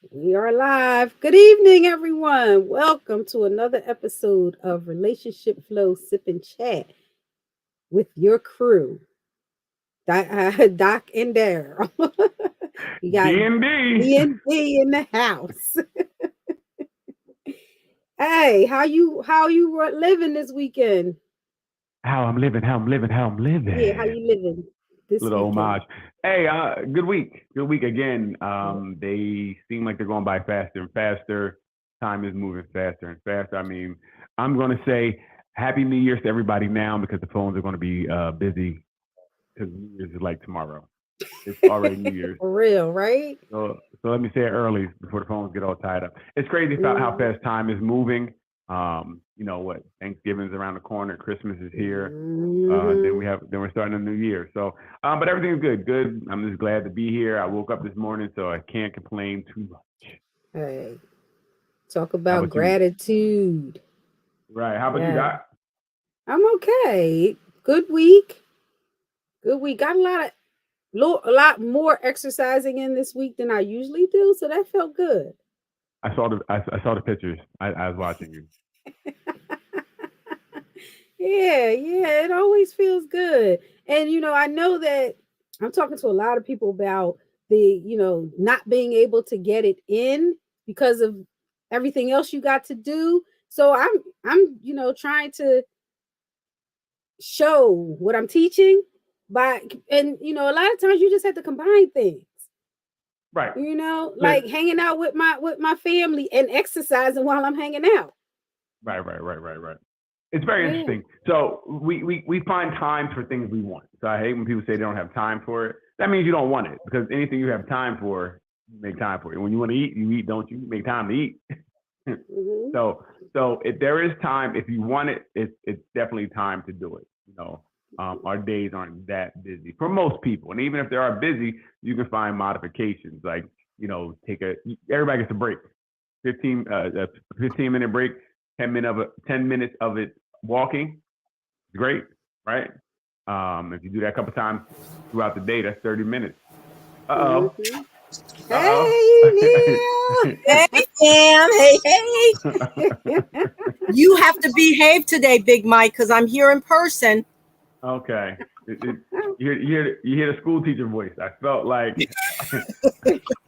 We are live. Good evening, everyone. Welcome to another episode of Relationship Flow Sip and Chat with your crew, Doc and Daryl. We got D&D. D&D in the house. Hey, how you living this weekend? How I'm Yeah, how living. you living this Little weekend? homage. Hey, good week. Good week again. They seem like they're going by faster and faster. Time is moving faster and faster. I mean, I'm going to say Happy New Year's to everybody now because the phones are going to be busy because New Year's is like tomorrow. It's already New Year's. For real, right? So let me say it early before the phones get all tied up. It's crazy about how Mhm. fast time is moving. You know what? Thanksgiving's around the corner. Christmas is here. Mhm. Then we're starting a new year. So, but everything's good. Good. I'm just glad to be here. I woke up this morning, so I can't complain too much. Hey, talk How about about you? gratitude. Right. How about you, Yeah, Doc? I'm okay. Good week. Good week. Got a lot more exercising in this week than I usually do, so that felt good. I saw the pictures. I was watching you. Yeah, it always feels good. And I know that I'm talking to a lot of people about not being able to get it in because of everything else you got to do. So I'm trying to show what I'm teaching by and a lot of times you just have to combine things. Right. Like hanging out with my family and exercising while I'm hanging out. Right. It's very Yeah. interesting. So we find time for things we want. So I hate when people say they don't have time for it. That means you don't want it because anything you have time for, you make time for it. When you want to eat, you eat, don't you? You make time to eat. Hmm. so if there is time, if you want it, it's definitely time to do it. Our days aren't that busy for most people, and even if they are busy, you can find modifications like everybody gets a break, 15 minute break, 10 minutes of it walking, great, right? If you do that a couple times throughout the day, that's 30 minutes. Uh oh. Hmm. Uh Hey, oh. Hey, Sam. Hey. You have to behave today, Big Mike, because I'm here in person. Okay. You hear the school teacher voice. I felt like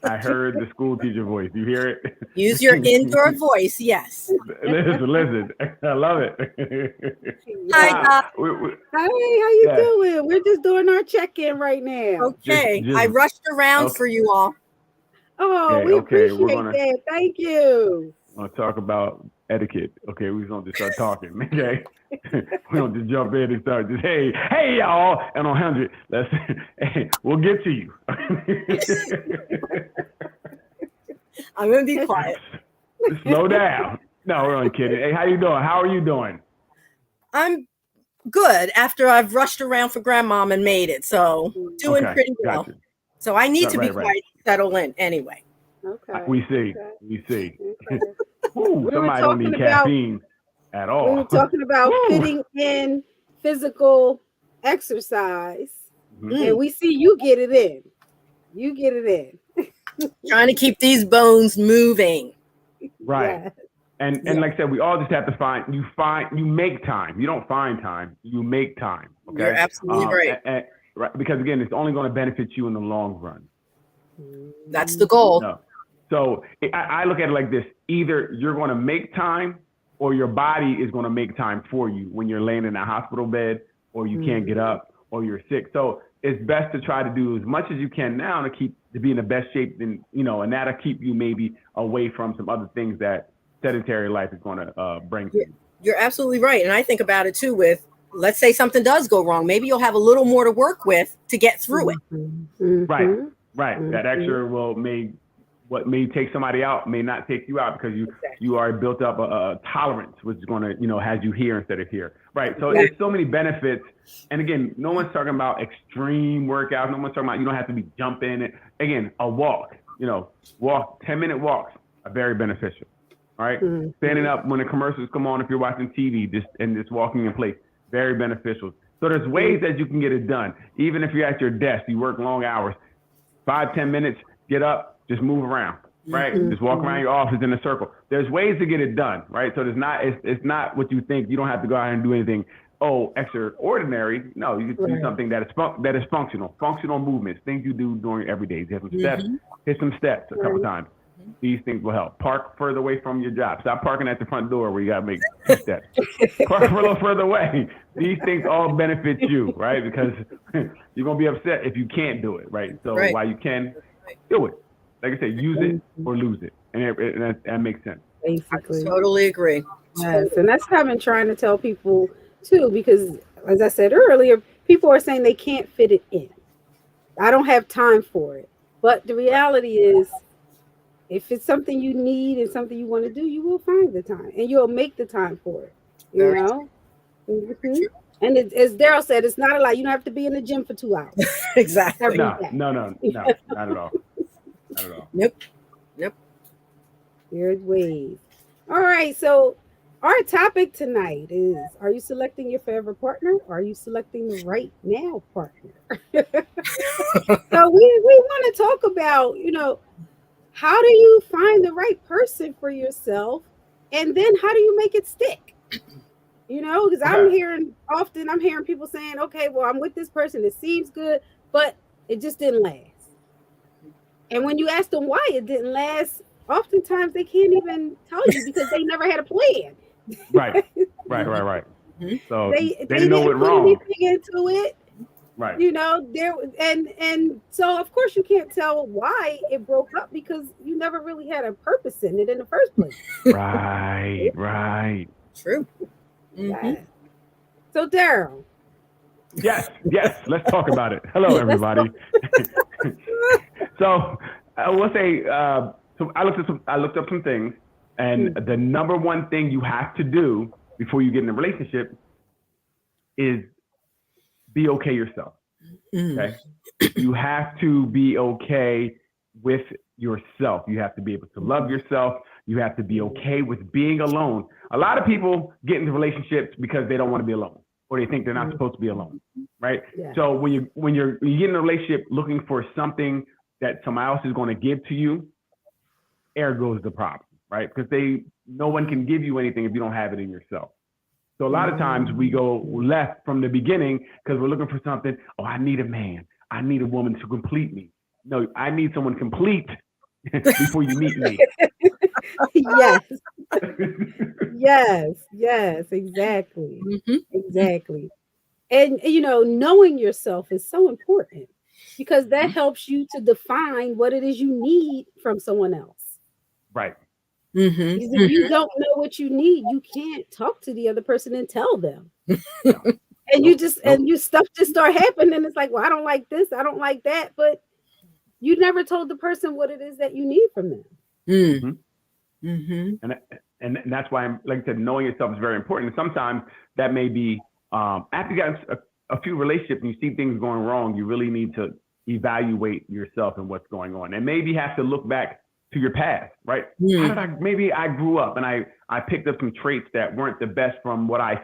I heard the school teacher voice. You hear it? Use your indoor voice. Yes. Listen. I love it. Hi, yeah. Doc. Hey, how you Yeah. doing? We're just doing our check-in right now. Okay. I Just rushed around okay. for you all. Oh, Okay. we Okay. We're appreciate gonna that. Thank you. gonna talk about etiquette. Okay, we're gonna just start talking. Okay, we don't just jump in and start just hey y'all, and on 100, let's hey, we'll get to you. I'm going to be quiet. Slow down. No, we're only kidding. Hey, how you doing? How are you doing? I'm good after I've rushed around for grandmom and made it. So, doing Okay, pretty well. gotcha. So, I need to be Right. quiet to settle in anyway. Okay. We see. Okay. We see. Okay. Woo, We were somebody don't talking need about caffeine at we were all. talking about Woo. fitting in physical exercise, Mhm. and Mm, we see you get it in. You get it in. trying to keep these bones moving. Right. Yes. And Yeah, like I said, we all just have to you make time. You don't find time. You make time. you're Okay. absolutely right. Right, because again, it's only going to benefit you in the long run. That's the Mhm. goal. No. So I look at it like this: either you're going to make time, or your body is going to make time for you when you're laying in a hospital bed, or you can't get Mhm. up, or you're sick. So it's best to try to do as much as you can now to be in the best shape, and that'll keep you maybe away from some other things that sedentary life is going to bring to You're, you. you're absolutely right. And I think about it too with, let's say something does go wrong. Maybe you'll have a little more to work with to get through it. Mhm. Right, Mhm. right. That Mhm. extra what may take somebody out may not take you out because you Exactly. are built up a tolerance, which is going to has you here instead of here. Right. So there's so Exactly. many benefits. And again, no one's talking about extreme workouts. No one's talking about you don't have to be jumping. Again, a walk. Walk 10-minute walks are very beneficial. All right. Standing Mhm. up when the commercials come on if you're watching TV, just walking in place, very beneficial. So there's Mhm. ways that you can get it done. Even if you're at your desk, you work long hours, 5-10 minutes, get up, just move around. right? Mhm. Just walk around your office in a circle. There's ways to get it done, right? So it's not what you think. You don't have to go out and do anything, extraordinary. No, you can do Right. something that is functional movements, things you do during every day. Hit some steps, hit some steps a couple times. These things will help. Park further away from your job. Stop parking at the front door where you got to make 2 steps. Park a little further away. These things all benefit you, right? Because you're going to be upset if you can't do it, right? So while you can, do it. Like I said, use it or lose it. And that makes sense. Basically. I totally agree. Yes, and that's what I've been trying to tell people too, because as I said earlier, people are saying they can't fit it in. I don't have time for it. But the reality is, if it's something you need and something you want to do, you will find the time and you'll make the time for it. You Very know? Mhm. And as Darrell said, it's not a lot. You don't have to be in the gym for 2 hours. Exactly. Every No, day. not at all. Not at all. Nope. Weird ways. All right. So our topic tonight is: are you selecting your forever partner? Or are you selecting the right now partner? So we want to talk about, how do you find the right person for yourself? And then how do you make it stick? Because I'm hearing people saying, okay, well, I'm with this person. It seems good, but it just didn't last. And when you ask them why it didn't last, oftentimes they can't even tell you because they never had a plan. Right. So they didn't know what put wrong. anything into it. Right. There and so of course you can't tell why it broke up because you never really had a purpose in it in the first place. Right. True. Yeah. So Darrell. Yes. Let's talk about it. Hello, everybody. So I will say, so I looked up some things, and the number one thing you have to do before you get in a relationship is be okay yourself. Okay, you have to be okay with yourself. You have to be able to love yourself. You have to be okay with being alone. A lot of people get into relationships because they don't want to be alone, or they think they're not supposed to be alone, right? Yeah. So when you get in a relationship looking for something that somebody else is going to give to you, there goes the problem, right? Because no one can give you anything if you don't have it in yourself. So a lot of times we go left from the beginning because we're looking for something. Oh, I need a man. I need a woman to complete me. No, I need someone complete before you meet me. Yes, exactly. Exactly. And, knowing yourself is so important because that helps you to define what it is you need from someone else. Right. Because if you don't know what you need, you can't talk to the other person and tell them. And you stuff just start happening. And it's like, well, I don't like this. I don't like that. But you never told the person what it is that you need from them. And that's why, like I said, knowing yourself is very important. And sometimes that may be after you got a few relationships and you see things going wrong, you really need to evaluate yourself and what's going on, and maybe have to look back to your past, right? Maybe I grew up and I picked up some traits that weren't the best from what I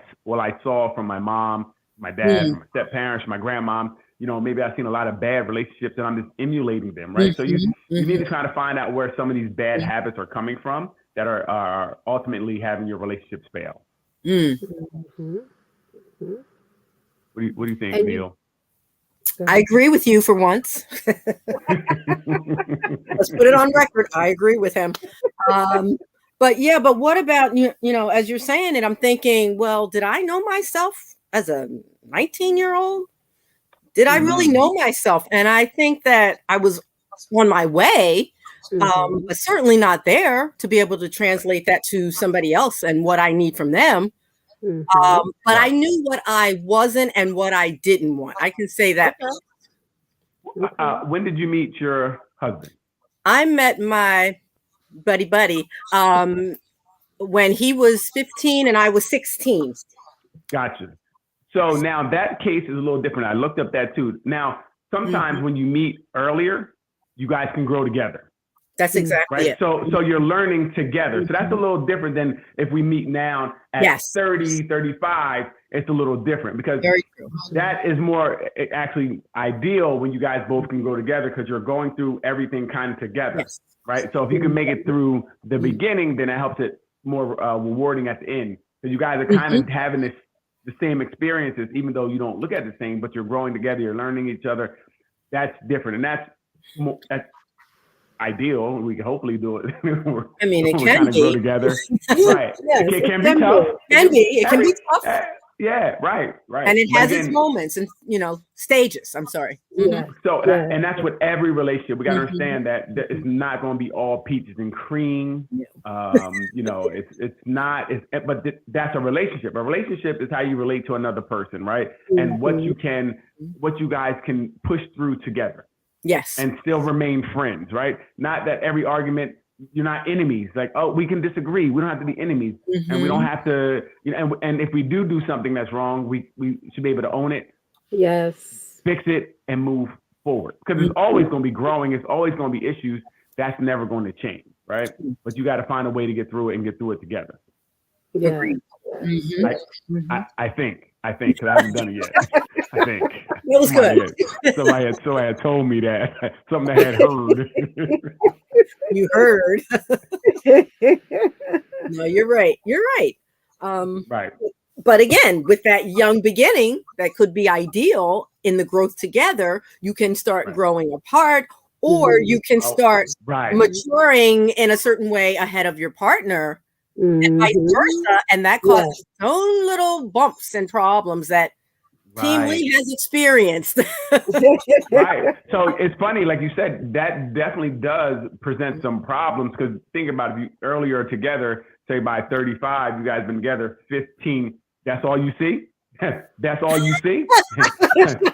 saw from my mom, my dad, my step parents, my grandmom. Maybe I've seen a lot of bad relationships and I'm just emulating them, right? So you need to try to find out where some of these bad habits are coming from that are ultimately having your relationships fail. What do you think, Neil? I agree with you for once. Let's put it on record. I agree with him. But what about, as you're saying it, I'm thinking, well, did I know myself as a 19-year-old? Did I really know myself? And I think that I was on my way, but certainly not there to be able to translate that to somebody else and what I need from them. But I knew what I wasn't and what I didn't want. I can say that. When did you meet your husband? I met my buddy when he was 15 and I was 16. Gotcha. So now that case is a little different. I looked up that too. Now, sometimes when you meet earlier, you guys can grow together. That's exactly right. it. So you're learning together. So that's a little different than if we meet now at 30, 35. It's a little different because Very true. that is more actually ideal when you guys both can go together because you're going through everything kind of together. Yes. Right. So if you can make it through the beginning, then it helps it more rewarding at the end. So you guys are kind of having the same experiences, even though you don't look at the same, but you're growing together, you're learning each other. That's different. And that's ideal. We can hopefully do it. I mean, it we can kind of be. grow together. Right. Yes, it can be tough. It can be tough. Yeah, right. And it has its moments and, stages. I'm sorry. So, and that's with every relationship. We got to understand that it's not going to be all peaches and cream. It's not, but that's a relationship. A relationship is how you relate to another person, right? And what you guys can push through together. Yes. And still remain friends, right? Not that every argument, you're not enemies. Like, oh, we can disagree. We don't have to be enemies. And we don't have to, and if we do something that's wrong, we should be able to own it. Yes. Fix it and move forward. Because it's always going to be growing. It's always going to be issues. That's never going to change, right? But you got to find a way to get through it and get through it together. Yeah. I think, because I haven't done it yet. I think. It was good. Somebody had told me that. Something I had heard. You heard. No, you're right. You're right. Right. But again, with that young beginning, that could be ideal in the growth together. You can start growing apart, or you can start maturing in a certain way ahead of your partner, and vice versa. And that causes its own little bumps and problems that Team Lee has experienced. Right. So it's funny, like you said, that definitely does present some problems because think about it, if you earlier together, say by 35, you guys been together 15. That's all you see? That's all you see?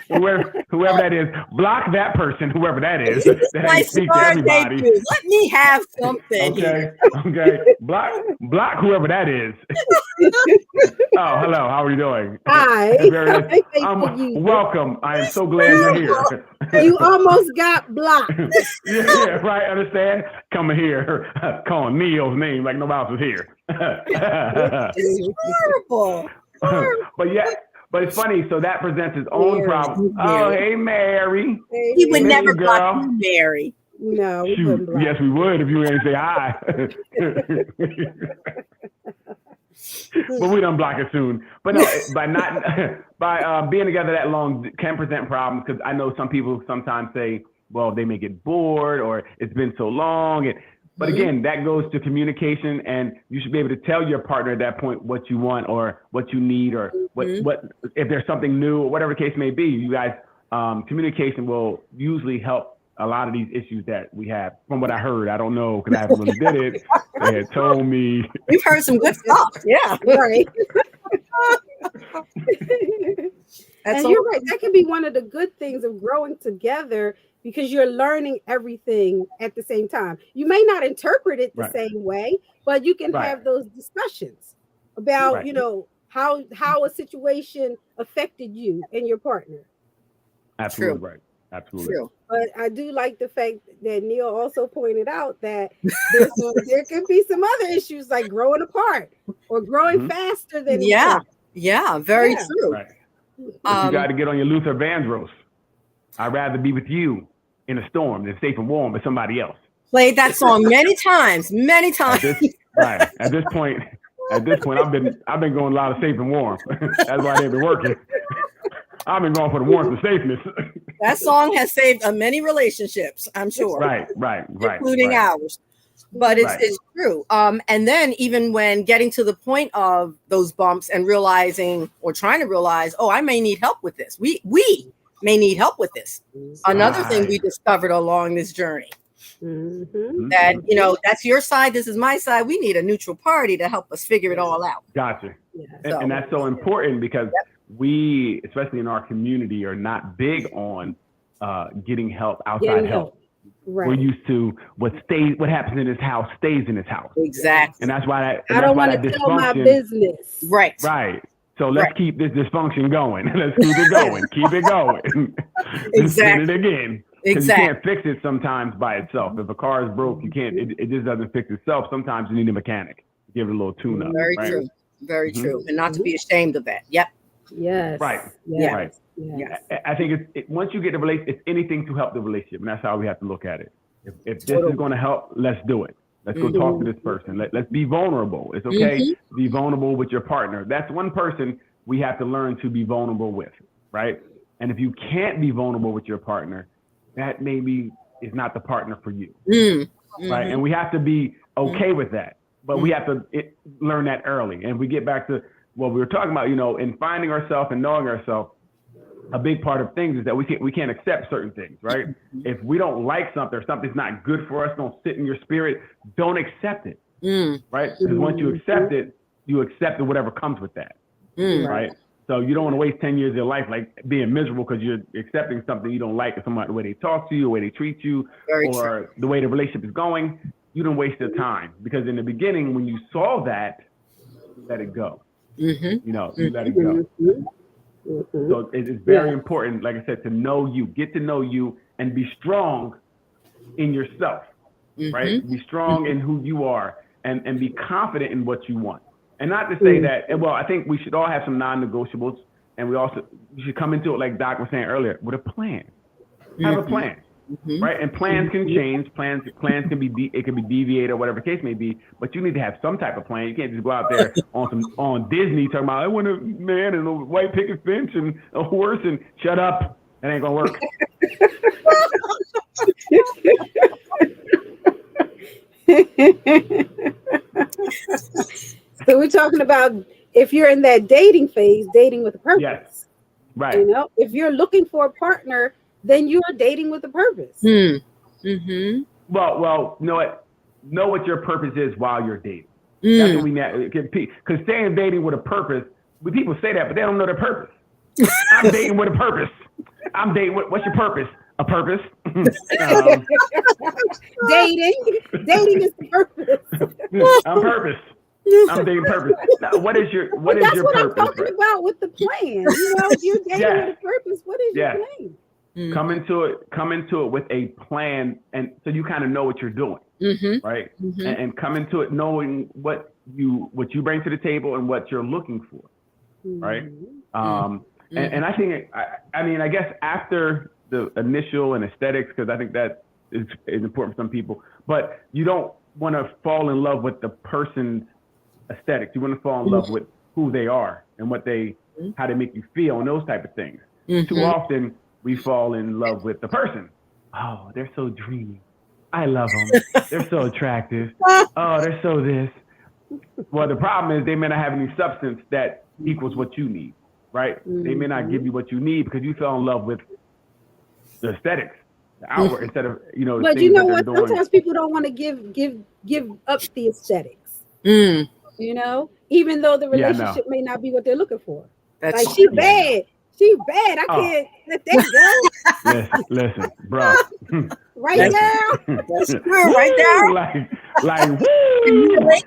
whoever that is, block that person, whoever that is. That ain't speak to everybody. Let me have something. Okay. Block whoever that is. Oh, hello. How are you doing? Hi. Welcome. I am so glad you're here. You almost got blocked. Yeah, right. Understand? Coming here, calling Neil's name like nobody else is here. It's horrible. But it's funny. So that presents its own problem. Oh, hey, Mary. He would never block you, Mary. No, we Shoot, wouldn't block. yes, we would if you ain't say hi. But we don't block it soon. But no, by being together that long can present problems because I know some people sometimes say, well, they may get bored or it's been so long. But again, that goes to communication, and you should be able to tell your partner at that point what you want or what you need or what if there's something new or whatever the case may be. You guys, communication will usually help a lot of these issues that we have. From what I heard, I don't know because I haven't really did it. They had told me. We've heard some good stuff. Yeah, right. And you're right. That can be one of the good things of growing together because you're learning everything at the same time. You may not interpret it the same way, but you can have those discussions about, how a situation affected you and your partner. Absolutely right. Absolutely. True. But I do like the fact that Neil also pointed out that there could be some other issues like growing apart or growing faster than each other. Yeah, very true. Right. You got to get on your Luther Vandross. I'd rather be with you in a storm than safe and warm with somebody else. Played that song many times. At this point, I've been going a lot of safe and warm. That's why they've been working. I've been going for the warmth and safeness. That song has saved many relationships, I'm sure. Right. Including ours. But it's true. And then even when getting to the point of those bumps and realizing or trying to realize, I may need help with this. We may need help with this. Another thing we discovered along this journey. That, that's your side, this is my side. We need a neutral party to help us figure it all out. Gotcha. Yeah. And that's so important because we, especially in our community, are not big on getting help, outside help. Right. We're used to what happens in this house stays in this house. Exactly. And that's why I don't want to tell my business. Right. So let's keep this dysfunction going. Let's keep it going. Keep it going. Exactly. Spin it again. Because you can't fix it sometimes by itself. If a car is broke, you can't. It just doesn't fix itself. Sometimes you need a mechanic. Give it a little tune-up. Very right? true. Very true. And not to be ashamed of that. Yep. Yes. Right. Yes. Right. Yes. I think once you get the relationship, it's anything to help the relationship, and that's how we have to look at it. If this is going to help, let's do it. Let's go talk to this person. Let's be vulnerable. It's okay to be vulnerable with your partner. That's one person we have to learn to be vulnerable with, right? And if you can't be vulnerable with your partner, that maybe is not the partner for you, right? And we have to be okay with that, but we have to learn that early. And if we get back to what we were talking about, in finding ourselves and knowing ourselves, a big part of things is that we can't accept certain things, right? If we don't like something or something's not good for us, don't sit in your spirit, don't accept it, right? Because once you accept it, you accept whatever comes with that, right? So you don't want to waste 10 years of your life like being miserable because you're accepting something you don't like, or somebody, the way they talk to you, the way they treat you, or the way the relationship is going. You don't waste your time, because in the beginning, when you saw that, you let it go. You let it go. So it's very important, like I said, to know you, get to know you, and be strong in yourself, right? Be strong in who you are, and be confident in what you want. And not to say that, well, I think we should all have some non-negotiables, and we should come into it, like Doc was saying earlier, with a plan. Have a plan, right? And plans can change. Plans can be it can be deviated or whatever the case may be. But you need to have some type of plan. You can't just go out there on Disney talking about I want a man and a white picket fence and a horse and shut up. That ain't gonna work. So we're talking about if you're in that dating phase, dating with a purpose. Yes. Right. If you're looking for a partner, then you are dating with a purpose. Well, know what your purpose is while you're dating. That's what we need. Because staying dating with a purpose, people say that, but they don't know their purpose. I'm dating with a purpose. I'm dating with, what's your purpose? A purpose. Dating is the purpose. I'm purpose. I'm dating purpose. Now, what is your purpose? That's what I'm talking about with the plan. If you're dating with a purpose, what is your plan? Come into it with a plan, and so you kind of know what you're doing, right? And come into it knowing what you bring to the table and what you're looking for, right? And I think, I guess after the initial and aesthetics, because I think that is important for some people, but you don't want to fall in love with the person's aesthetics. You want to fall in love with who they are and how they make you feel and those type of things. Too often we fall in love with the person. Oh, they're so dreamy. I love them. They're so attractive. Oh, they're so this. Well, the problem is they may not have any substance that equals what you need, right? They may not give you what you need because you fell in love with the aesthetics, the outward, instead of the But things you know that what? doing. Sometimes people don't want to give up the aesthetics. Even though the relationship may not be what they're looking for. Like she's bad. She's bad. I can't let that go. Listen, bro. Right now. That's true. Right now. Like, woo. Right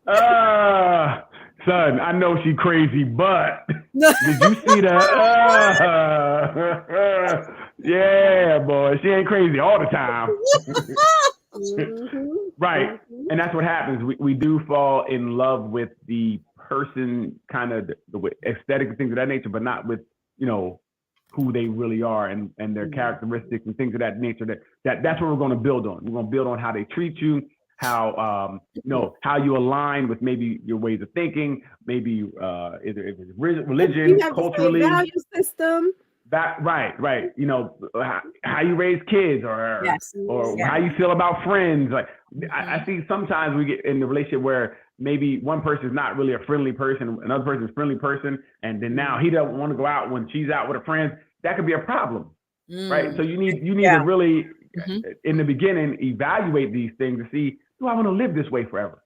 now. Son, I know she crazy, but did you see that? Yeah, boy, she ain't crazy all the time. Right. And that's what happens. We do fall in love with the person, kind of the aesthetic and things of that nature, but not with, who they really are and their characteristics and things of that nature. That's what we're going to build on. We're going to build on how they treat you, how how you align with maybe your ways of thinking, maybe either if it's religion, you have culturally, the value system. That right. How you raise kids, or how you feel about friends. Like I see sometimes we get in the relationship where maybe one person is not really a friendly person, another person is a friendly person, and then now he doesn't want to go out when she's out with her friends. That could be a problem, right? So you need to really in the beginning evaluate these things to see, do I want to live this way forever?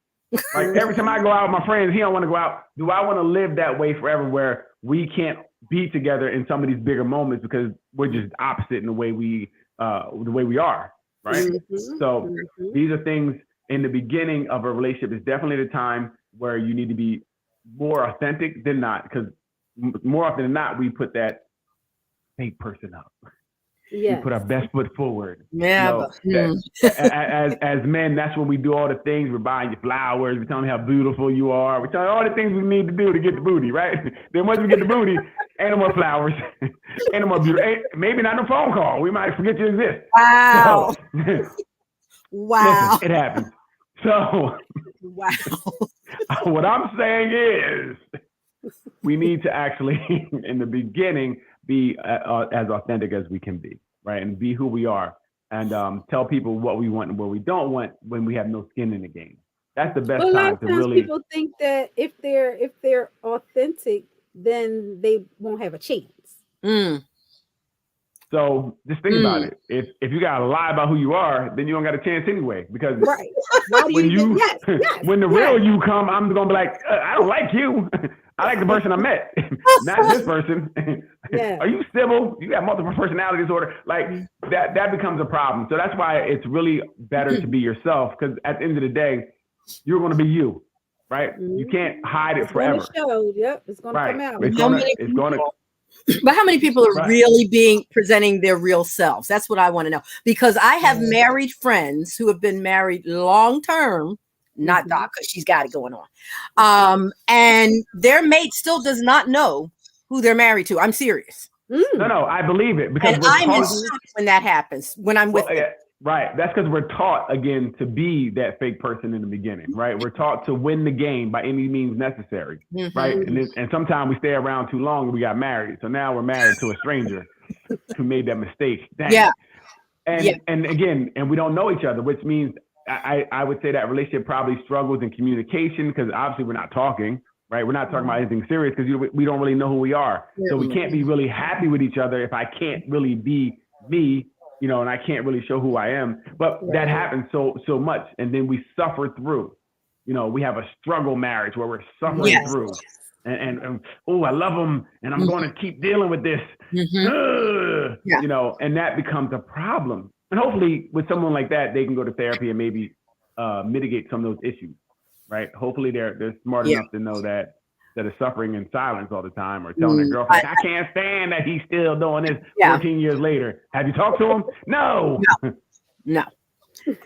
Like every time I go out with my friends, he don't want to go out. Do I want to live that way forever, where we can't be together in some of these bigger moments because we're just opposite in the way we are, right? So these are things in the beginning of a relationship. Is definitely the time where you need to be more authentic than not, because more often than not we put that fake person up. We put our best foot forward. Yeah. As men, that's when we do all the things. We're buying you flowers. We're telling you how beautiful you are. We're telling you all the things we need to do to get the booty, right? Then once we get the booty, ain't no more flowers, ain't no more beauty. Maybe not a phone call. We might forget you exist. Wow. So, wow. Listen, it happens. So, wow. What I'm saying is, we need to actually, in the beginning, be as authentic as we can be, right? And be who we are, and tell people what we want and what we don't want when we have no skin in the game. That's the best time to really. People think that if they're authentic, then they won't have a chance. So just think about it. If you gotta lie about who you are, then you don't got a chance anyway. Because when when the real you come, I'm gonna be like, I don't like you. I like the person I met, not this person. Are you civil? You got multiple personality disorder. Like that becomes a problem. So that's why it's really better to be yourself. Because at the end of the day, you're gonna be you, right? You can't hide it forever. It's gonna come out. It's gonna. But how many people are really presenting their real selves? That's what I want to know. Because I have married friends who have been married long term, not Doc, because she's got it going on. And their mate still does not know who they're married to. I'm serious. No, I believe it. Because I'm in shock when that happens, when I'm with them. Right. That's because we're taught, again, to be that fake person in the beginning, right? We're taught to win the game by any means necessary, right? And sometimes we stay around too long and we got married. So now we're married to a stranger who made that mistake. Dang. Yeah. And again, we don't know each other, which means I would say that relationship probably struggles in communication because obviously we're not talking, right? We're not talking about anything serious because we don't really know who we are. So we can't be really happy with each other if I can't really be me, and I can't really show who I am. But that happens so much. And then we suffer through. We have a struggle marriage where we're suffering through. And oh, I love him, and I'm going to keep dealing with this. And that becomes a problem. And hopefully with someone like that, they can go to therapy and maybe mitigate some of those issues, right? Hopefully they're smart enough to know that is suffering in silence all the time, or telling their girlfriend, I can't stand that he's still doing this 14 years later. Have you talked to him? No. And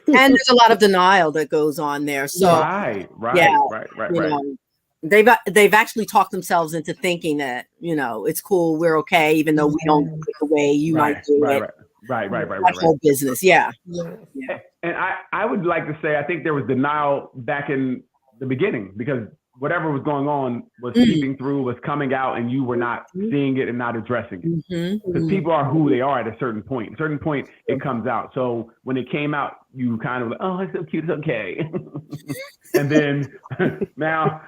there's a lot of denial that goes on there. So right. They've actually talked themselves into thinking that, it's cool, we're okay, even though we don't do it the way you might do it. Right. Whole business. Yeah. And I would like to say, I think there was denial back in the beginning because whatever was going on was seeping through, was coming out, and you were not seeing it and not addressing it. Because people are who they are at a certain point. At a certain point, it comes out. So when it came out, you kind of like, oh, it's so cute, it's okay. And then now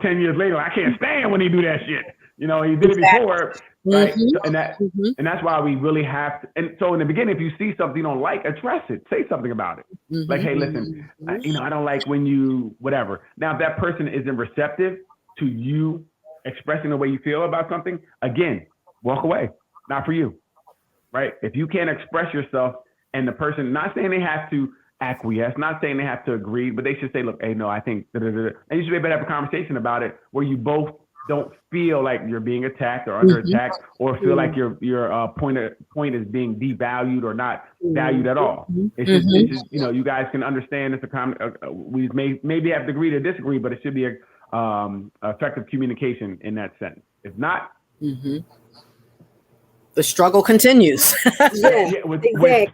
10 years later, I can't stand when he do that shit. He did it before, right? And that's why we really have to. And so in the beginning, if you see something you don't like, address it. Say something about it. Like, hey, listen, I don't like when you whatever. Now, if that person isn't receptive to you expressing the way you feel about something, again, walk away. Not for you, right? If you can't express yourself, and the person, not saying they have to acquiesce, not saying they have to agree, but they should say, look, hey, no, I think, and you should be able to have a conversation about it where you both don't feel like you're being attacked or under attack, or feel like your point is being devalued or not valued at all. It's just you guys can understand it's we maybe have to agree to disagree, but it should be a effective communication in that sense. If not, the struggle continues. with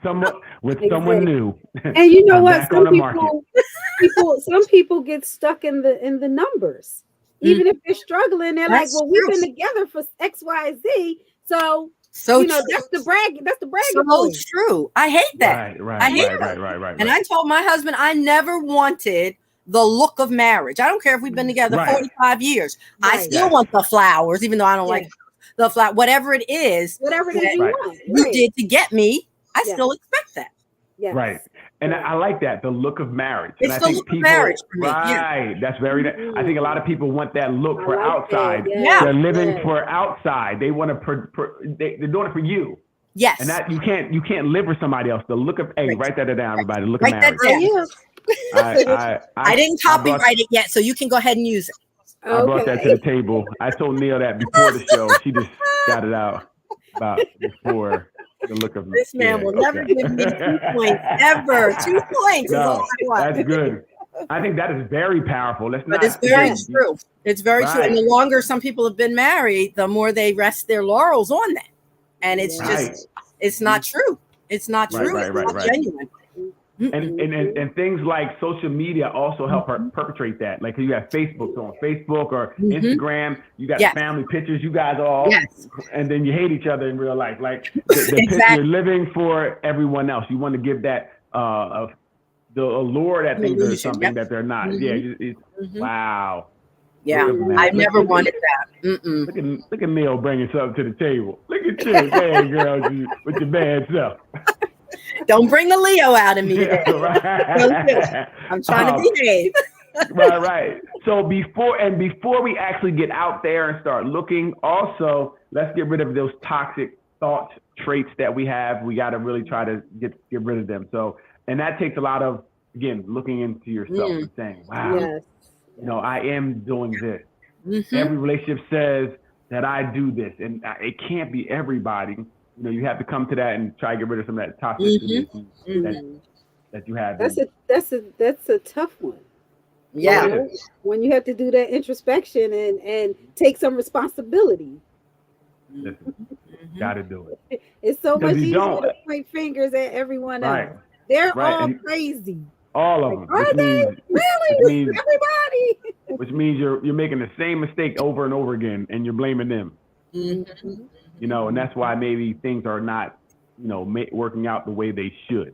someone new. And you know what? Some people get stuck in the numbers. Even if they're struggling, they're like, well, we've been together for X, Y, Z. So that's the bragging point. True. I hate that. Right. And I told my husband I never wanted the look of marriage. I don't care if we've been together 45 years. I still want the flowers, even though I don't like the flower. Whatever it is you want. You did to get me, I still expect that. Yes. Right. And I like that, the look of marriage. It's and the look of marriage for me. Right. That's very, I think a lot of people want that look for outside. Yeah. They're living for outside. They want to, they're doing it for you. Yes. And that you can't live for somebody else. The look of, write that down, everybody. Look of marriage. I didn't copyright it yet, so you can go ahead and use it. I brought that to the table. I told Neil that before the show. She just got it out about before. The look of This man will never give me 2 points ever. 2 points is all I want. That's good. I think that is very powerful. But it's very true. It's very true. And the longer some people have been married, the more they rest their laurels on that. And it's just, it's not true. It's not true. It's not genuine. And things like social media also help perpetrate that. Like you have Facebook, so on Facebook or Instagram, you got family pictures, you guys all, and then you hate each other in real life. Like the you're living for everyone else. You want to give that the allure that things are something that they're not. Wow. Yeah, I never wanted that. Look at Neil bringing something to the table. Look at you, hey girl, with your bad self. Don't bring the Leo out of me today. I'm trying to behave. Right. So before we actually get out there and start looking, also let's get rid of those toxic thoughts, traits that we have. We got to really try to get rid of them. So, and that takes a lot of, again, looking into yourself and saying, wow, I am doing this. Every relationship says that I do this, and it can't be everybody. You have to come to that and try to get rid of some of that toxicity that you have. That's a tough one. Yeah. When you have to do that introspection and take some responsibility. Got to do it. It's so much easier to point fingers at everyone else. They're all crazy. All of them. Are they? Really? Everybody? Which means you're making the same mistake over and over again, and you're blaming them. And that's why maybe things are not, working out the way they should.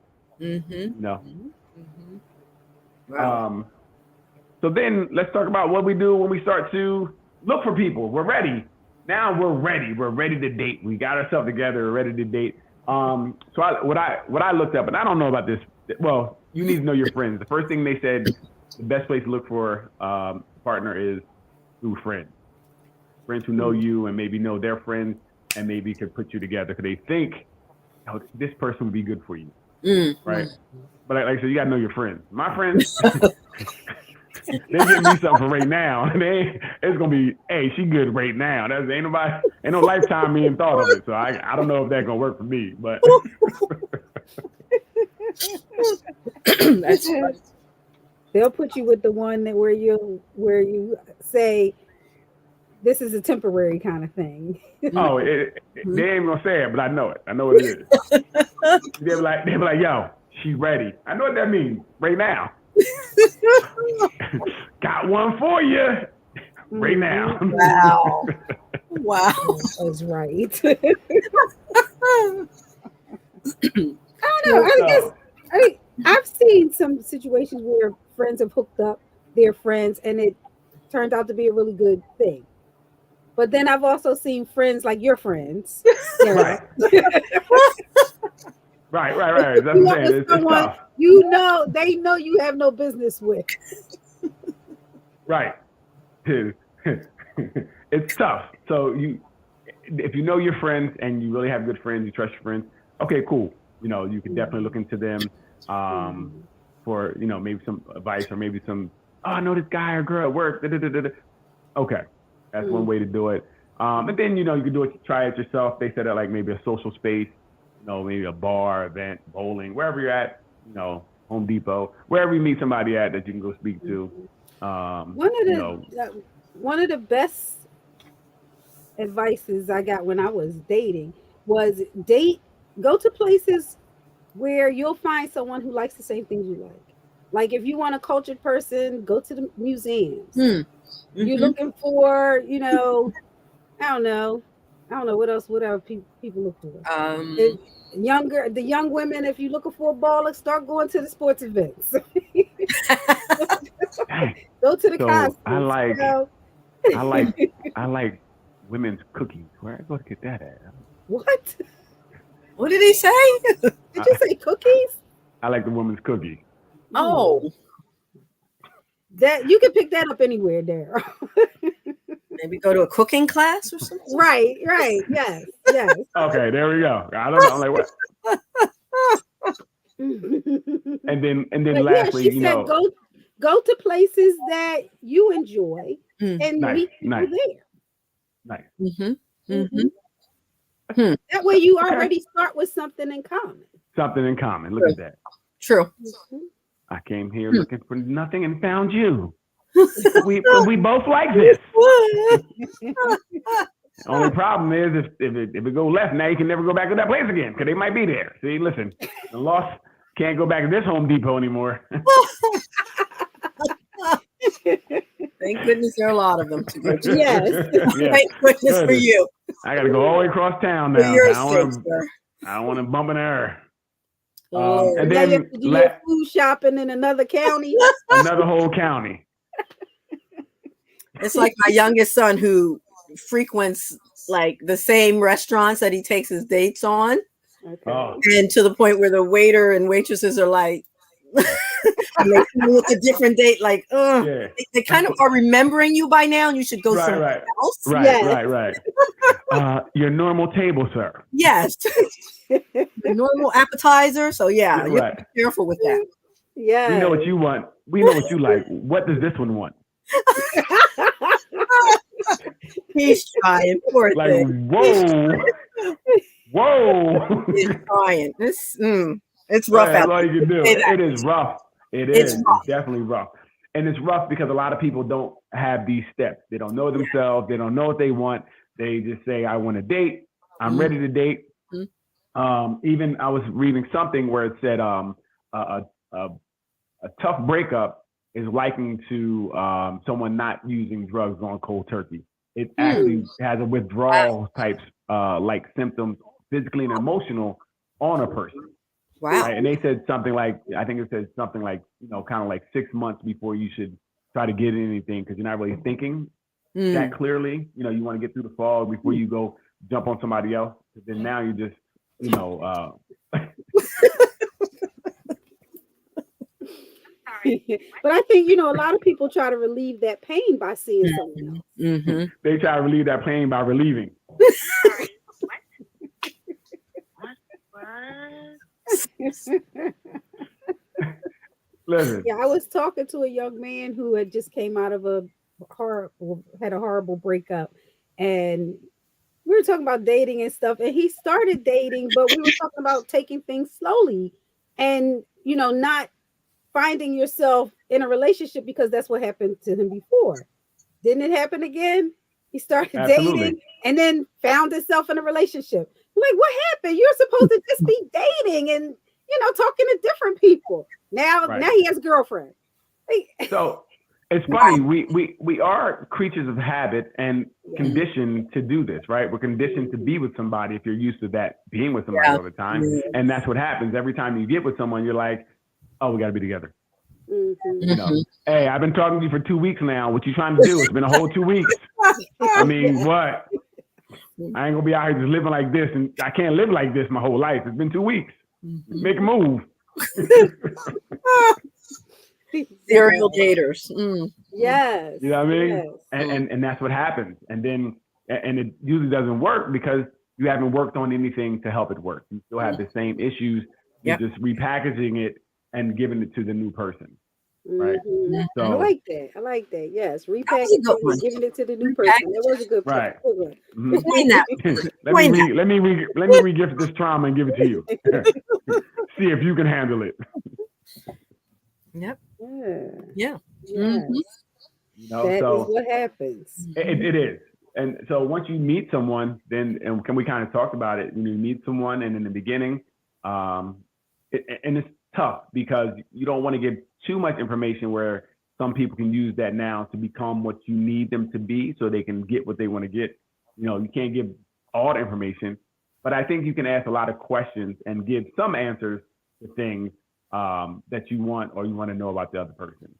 So then let's talk about what we do when we start to look for people. We're ready. Now we're ready. We're ready to date. We got ourselves together. We're ready to date. So what I looked up, and I don't know about this. Well, you need to know your friends. The first thing they said, the best place to look for a partner is through friends. Friends who know you and maybe know their friends and maybe could put you together because they think, this person would be good for you, right? But like I said, you got to know your friends. My friends, they give me something for right now. It's going to be, hey, she good right now. Ain't no lifetime being thought of it. So I don't know if that's going to work for me, but. That's funny. They'll put you with the one where you say this is a temporary kind of thing. They ain't gonna say it, but I know it. I know what it is. They be like, yo, she's ready. I know what that means right now. Got one for you right now. Wow. That's right. I don't know. I've seen some situations where friends have hooked up their friends and it turned out to be a really good thing. But then I've also seen friends like your friends. Right. Right. That's what I'm saying. It's tough. They know you have no business with. Right. It's tough. So if you know your friends and you really have good friends, you trust your friends, okay, cool. You can definitely look into them for, maybe some advice or maybe some, I know this guy or girl at work. Okay. That's one way to do it. And then, you can do it, try it yourself. They said at like maybe a social space, maybe a bar, event, bowling, wherever you're at, Home Depot, wherever you meet somebody at that you can go speak to. One of the best advices I got when I was dating was go to places where you'll find someone who likes the same things you like. Like if you want a cultured person, go to the museums. You're looking for, I don't know what else. What other people look for? The young women. If you're looking for a baller, start going to the sports events. Go to the concerts. I like women's cookies. Where I go to get that at? What? What did he say? Did you say cookies? I like the women's cookie. Oh. That you can pick that up anywhere, Darrell. Maybe go to a cooking class or something. Right. Yes. Okay, there we go. I don't know. I'm like, what? and then lastly, she said, go to places that you enjoy and meet people there. Nice. That way you already start with something in common. Something in common. Look at that. True. I came here looking for nothing and found you. we both like this. Only problem is if it go left, now you can never go back to that place again because they might be there. See, listen, the lost can't go back to this Home Depot anymore. Thank goodness there are a lot of them to go to. Yes. Yeah. Thank goodness for you. I got to go all the way across town now. For your I sake, don't want to bump in her. sir. And Now you then have to do your food shopping in another county. another whole county. It's like my youngest son who frequents like the same restaurants that he takes his dates on, Oh, and to the point where the waiter and waitresses are like, and they look a different date, like, yeah. they kind of are remembering you by now, and you should go somewhere else. Right, Yes. right. Your normal table, sir. Yes, the normal appetizer. So yeah, you have Right. to be careful with that. Yeah. We know what you want. We know what you like. What does this one want? He's trying. Poor Like, thing. whoa. He's trying. It's rough Right, out that's all you can do. Say that. It is rough. It's rough. It's definitely rough. And it's rough because a lot of people don't have these steps. They don't know themselves. They don't know what they want. They just say, I want to date. I'm ready to date. Even I was reading something where it said a tough breakup is likened to someone not using drugs on cold turkey. It actually has a withdrawal types like symptoms, physically and emotional, on a person. Wow. Right? And they said something like, I think it said something like, kind of like 6 months before you should try to get anything because you're not really thinking that clearly. You want to get through the fog before you go jump on somebody else. Then now you just, But I think, a lot of people try to relieve that pain by seeing someone else. They try to relieve that pain by relieving. Listen. Yeah, I was talking to a young man who had just came out of had a horrible breakup, and we were talking about dating and stuff, and he started dating, but we were talking about taking things slowly and, not finding yourself in a relationship because that's what happened to him before. Didn't it happen again? He started dating and then found himself in a relationship. Like, what happened? You're supposed to just be dating and, talking to different people. Now he has a girlfriend. So it's funny. We are creatures of habit and conditioned to do this, right? We're conditioned to be with somebody if you're used to that being with somebody all the time. And that's what happens. Every time you get with someone, you're like, oh, we got to be together. Hey, I've been talking to you for 2 weeks now. What you trying to do? It's been a whole 2 weeks. I mean, what? I ain't gonna be out here just living like this, and I can't live like this my whole life. It's been 2 weeks. Make a move. Serial daters. Yes. You know what I mean? Yes. And that's what happens. And then it usually doesn't work because you haven't worked on anything to help it work. You still have the same issues. You're just repackaging it and giving it to the new person. Right. So I like that. Yes. Repackaging and giving it to the new person. That was a good point. Right. Let me re-gift this trauma and give it to you. See if you can handle it. Yep. Yeah. That is what happens. It is. And so once you meet someone, then, and can we kind of talk about it? When you meet someone and in the beginning, and it's tough because you don't want to give too much information where some people can use that now to become what you need them to be so they can get what they want to get. You can't give all the information, but I think you can ask a lot of questions and give some answers to things that you want or you want to know about the other person.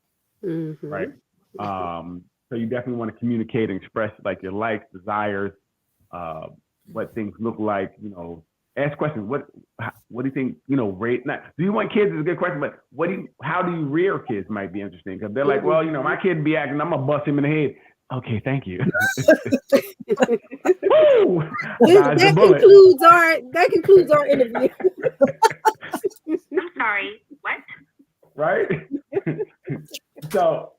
Right. So you definitely want to communicate and express like your likes, desires, what things look like, ask questions. What do you think, rate? Not, do you want kids is a good question, but how do you rear kids might be interesting. Because they're like, well, my kid be acting, I'm going to bust him in the head. Okay, thank you. Woo! That concludes our interview. I'm sorry, what? Right? So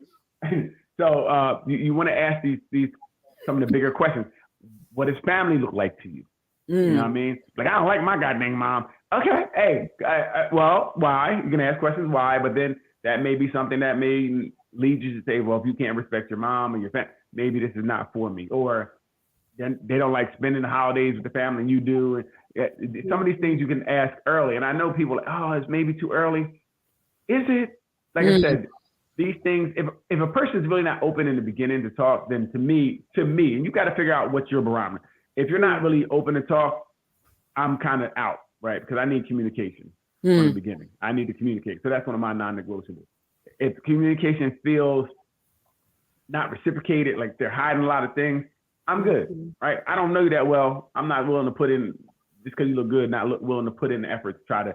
you want to ask these some of the bigger questions. What does family look like to you? You know what I mean? Like, I don't like my goddamn mom. Okay, hey, well, why? You can ask questions why, but then that may be something that may lead you to say, well, if you can't respect your mom or your family, maybe this is not for me. Or then they don't like spending the holidays with the family and you do. And some of these things you can ask early. And I know people are like, oh, it's maybe too early. Is it? Like I said, these things, if a person is really not open in the beginning to talk, then to me, and you got to figure out what's your barometer. If you're not really open to talk, I'm kind of out, right? Because I need communication from the beginning. I need to communicate. So that's one of my non-negotiables. If communication feels not reciprocated, like they're hiding a lot of things, I'm good, right? I don't know you that well. I'm not willing to put in, just because you look good, willing to put in the effort to try to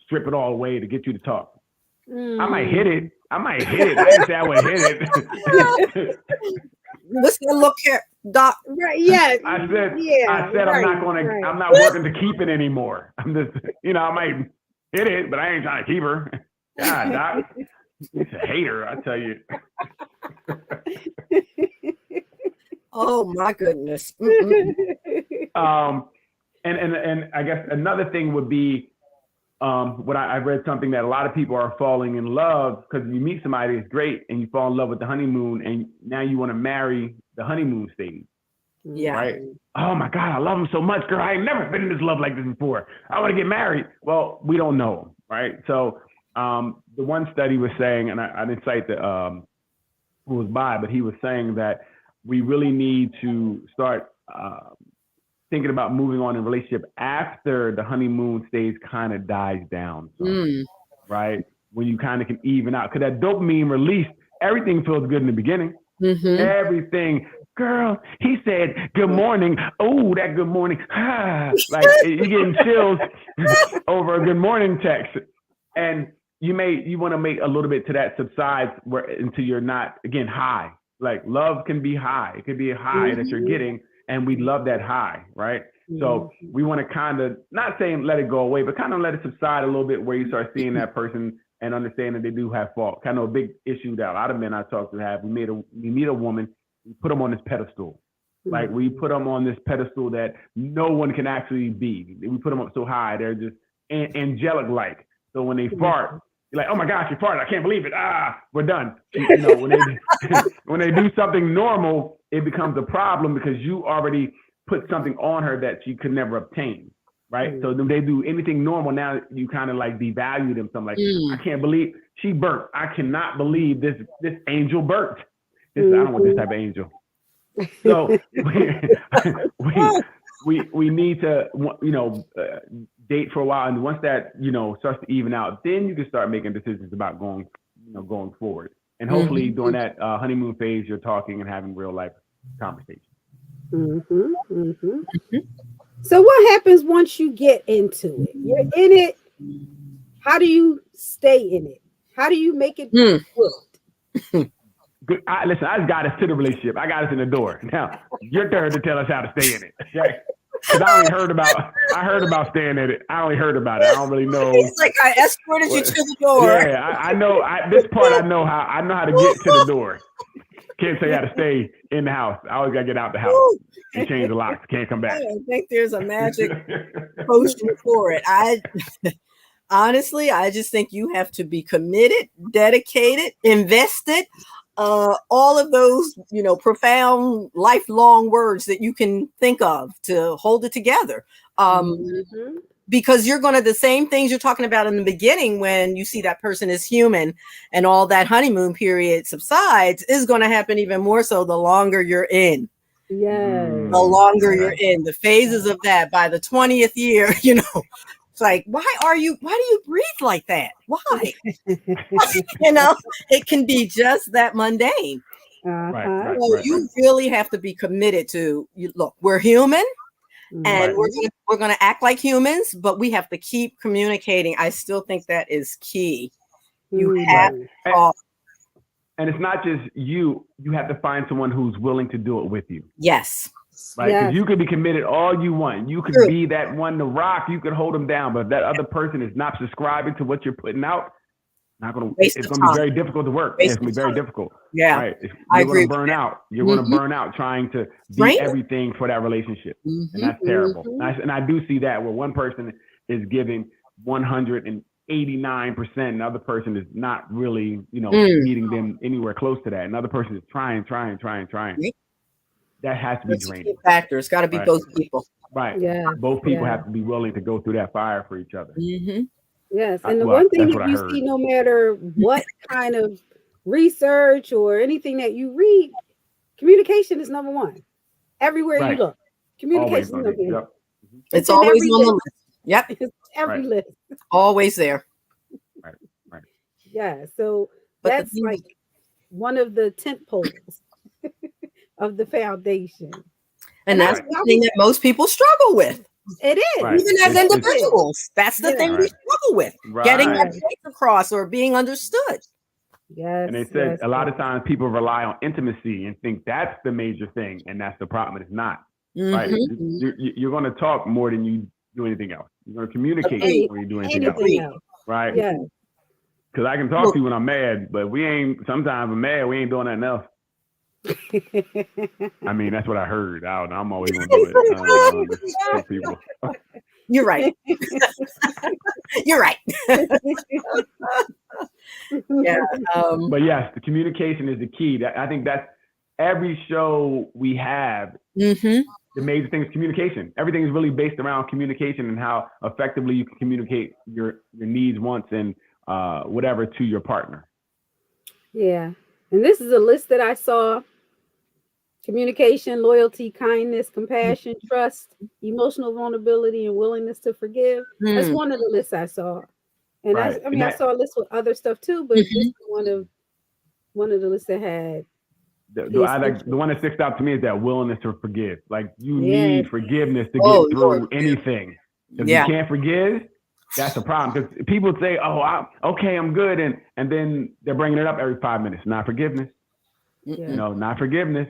strip it all away to get you to talk. I might hit it. I didn't say I would hit it. What's that look here, Doc? Right. Yeah. I said right, I'm not working to keep it anymore. I'm just, I might hit it, but I ain't trying to keep her. God, Doc, he's a hater, I tell you. Oh my goodness. And I guess another thing would be, I've read something that a lot of people are falling in love because you meet somebody that's great and you fall in love with the honeymoon and now you want to marry the honeymoon stage. Yeah. Right. Oh my God, I love him so much, girl. I ain't never been in this love like this before. I want to get married. Well, we don't know him, right? So the one study was saying, and I didn't cite who was by, but he was saying that we really need to start thinking about moving on in a relationship after the honeymoon stage kind of dies down, right? When you kind of can even out, because that dopamine release, everything feels good in the beginning. Everything, girl, he said, good morning. Oh, that good morning. Like you're getting chills over a good morning text. And you want to make a little bit to that subsides until you're not, again, high. Like love can be high. It could be a high that you're getting. And we love that high, right? So we want to kind of, not saying let it go away, but kind of let it subside a little bit where you start seeing that person and understand that they do have fault. Kind of a big issue that a lot of men I talk to have. We meet a woman, we put them on this pedestal. Like we put them on this pedestal that no one can actually be. We put them up so high, they're just angelic-like. So when they fart, you're like, oh my gosh, you farted, I can't believe it. We're done. When they do something normal, it becomes a problem because you already put something on her that she could never obtain, right? So when they do anything normal, now you kind of like devalue them. So I'm like, I can't believe she burnt. I cannot believe this angel burnt. I don't want this type of angel. So we need to, date for a while. And once that, starts to even out, then you can start making decisions about going forward. And hopefully during that honeymoon phase, you're talking and having real life conversations. So what happens once you get into it? You're in it. How do you stay in it? How do you make it good? Good. Listen, I just got us to the relationship. I got us in the door. Now, your turn to tell us how to stay in it. Okay? Because I heard about staying in it. I only heard about it. I don't really know. It's like I escorted you to the door. Yeah, I know. This part I know how to get to the door. Can't tell you how to stay in the house. I always got to get out the house and change the locks. Can't come back. I don't think there's a magic potion for it. Honestly, I just think you have to be committed, dedicated, invested. All of those, profound, lifelong words that you can think of to hold it together. Because you're going to, the same things you're talking about in the beginning, when you see that person is human and all that honeymoon period subsides, is going to happen even more so the longer you're in. Yeah. The longer you're in, the phases of that, by the 20th year, it's like, why do you breathe like that? Why? It can be just that mundane. Right. You really have to be committed to, look, we're human. And we're gonna act like humans, but we have to keep communicating. I still think that is key. You have to. And it's not just you. You have to find someone who's willing to do it with you. Yes. Right? Because you could be committed all you want. You could be that one to rock. You could hold them down. But if that other person is not subscribing to what you're putting out, not going to. Waste It's of going to be time. very difficult to work. Waste It's going to be of very time. difficult. Yeah, Right. I You're agree going to burn out. You're Mhm. going to burn out trying to be Right. everything for that relationship, Mhm. and that's terrible. Mhm. And I do see that where one person is giving 189%, and the other person is not really, meeting them anywhere close to that. Another person is trying. Yep. That has to be That's a key draining. factor. It's got to be Right. both people. Right. Yeah. Both people Yeah. have to be willing to go through that fire for each other. Mm-hmm. Yes. And the one thing That's that what I you heard. see, no matter what kind of research or anything that you read, communication is number one. Everywhere you Right. look, Always communication is going number to be. one. Yep. It's in always every on the list. list. Yep. It's every Right. list. Always there. Right. Yeah. So But the that's thing like one of the tent poles of the foundation. And that's Right. the thing that most people struggle with. It is. Right. Even as It's- individuals. That's the Yeah. thing we Right. struggle with. Right. Getting that point across or being understood. Yes. And they said yes, a lot yes. of times people rely on intimacy and think that's the major thing, and that's the problem. It's not. Right? Mhm. You're going to talk more than you do anything else. You're going to communicate Agreed. more than you do anything else. Anything else. Right? Yeah. Because I can talk to you when I'm mad, but sometimes I'm mad, we ain't doing nothing else. I mean, that's what I heard. I don't know. I'm always going to do it. Some people. You're right. You're right. Yeah. But yes, the communication is the key. I think that's every show we have. Mhm. The major thing is communication. Everything is really based around communication and how effectively you can communicate your needs, wants, and whatever to your partner. Yeah. And this is a list that I saw: communication, loyalty, kindness, compassion, trust, emotional vulnerability, and willingness to forgive. That's one of the lists I saw. And Right. I saw a list with other stuff too, but this is one of the lists that had the one that sticks out to me is that willingness to forgive. Like you need forgiveness to get through anything. If you can't forgive, that's a problem. Because people say, "Oh, I'm good," and then they're bringing it up every 5 minutes. Not forgiveness. Not forgiveness.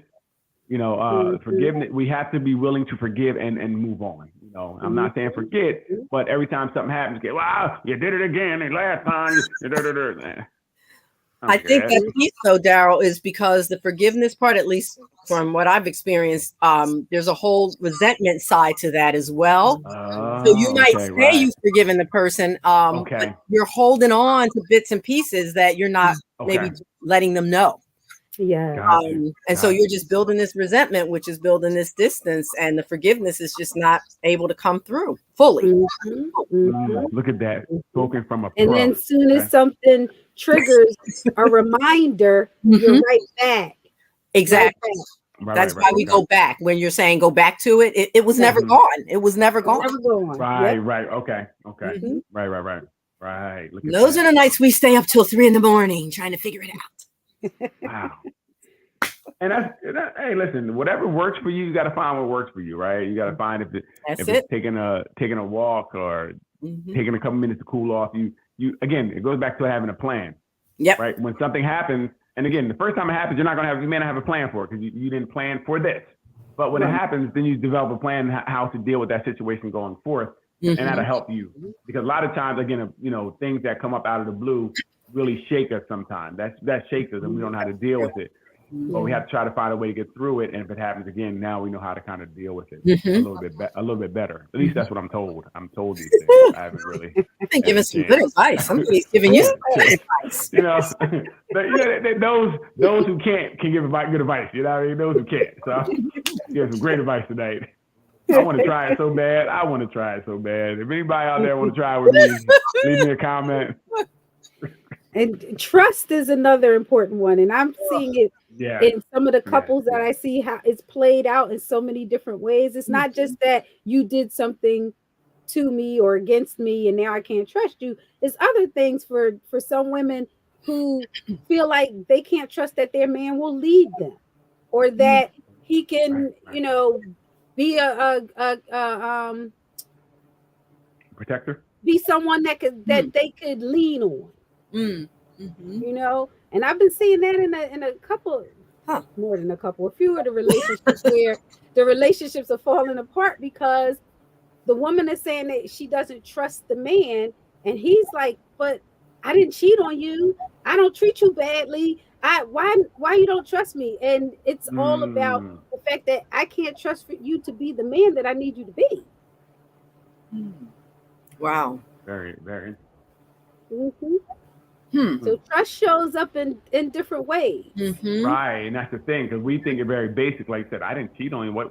Forgiveness. We have to be willing to forgive and move on. I'm not saying forget, but every time something happens, wow, you did it again. And last time, I think that piece, though, Darrell, is because the forgiveness part, at least from what I've experienced, there's a whole resentment side to that as well. So you might say you've forgiven the person, but you're holding on to bits and pieces that you're not maybe letting them know. Yeah. So you're just building this resentment, which is building this distance, and the forgiveness is just not able to come through fully. Look at that. Spoken from a pro. And then as soon as something triggers a reminder, you're right back. Exactly. That's why we go back. When you're saying go back to it, it was never gone. It was never gone. Right. Okay. Right. Look at Those are the nights we stay up till 3 a.m. trying to figure it out. Wow. And hey, listen, whatever works for you, you got to find what works for you, right? You got to find if it's taking a walk or taking a couple minutes to cool off. You again, it goes back to having a plan. Yep. Right. When something happens, and again, the first time it happens, you may not have a plan for it because you didn't plan for this. But when it happens, then you develop a plan how to deal with that situation going forth, and that'll help you. Because a lot of times, again, things that come up out of the blue really shake us sometimes. That shakes us and we don't know how to deal with it. But we have to try to find a way to get through it. And if it happens again, now we know how to kind of deal with it a little bit better. At least that's what I'm told. I'm told these things. I haven't really. I've been giving some good advice. Somebody's giving you some good advice. Those who can't can give good advice. You know what I mean? Those who can't. So give some great advice tonight. I want to try it so bad. If anybody out there want to try it with me, leave me a comment. And trust is another important one. And I'm seeing it in some of the couples that I see how it's played out in so many different ways. It's not just that you did something to me or against me and now I can't trust you. It's other things for some women who feel like they can't trust that their man will lead them or that he can, be a protector, be someone that they could lean on. And I've been seeing that in a couple, more than a couple, a few of the relationships where the relationships are falling apart because the woman is saying that she doesn't trust the man, and he's like, but I didn't cheat on you. I don't treat you badly. Why you don't trust me? And it's all about Mm, the fact that I can't trust for you to be the man that I need you to be. Wow. very, very. Mhm. Hmm. So trust shows up in different ways. Mm-hmm. Right, and that's the thing because we think it very basic. Like I said, I didn't cheat on you. What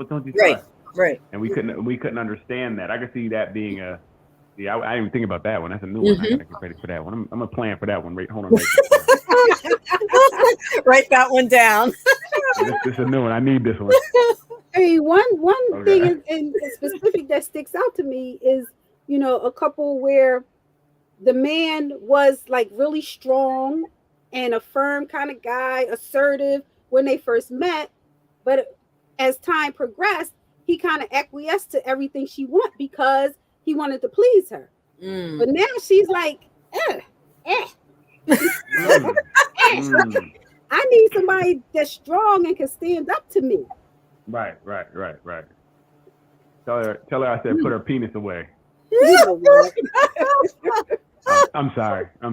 don't you Right. trust? Right. And we couldn't understand that. I could see that being a. Yeah, I didn't even think about that one. That's a new one. I gotta get ready for that one. I'm gonna plan for that one. Hold on, Write that one down. this is a new one. I need this one. I mean, one Okay. thing in specific that sticks out to me is, a couple where the man was like really strong and a firm kind of guy, assertive when they first met, but as time progressed, he kind of acquiesced to everything she wanted because he wanted to please her. Mm. But now she's like, I need somebody that's strong and can stand up to me. Right. Tell her I said put her penis away. You know what? I'm sorry. I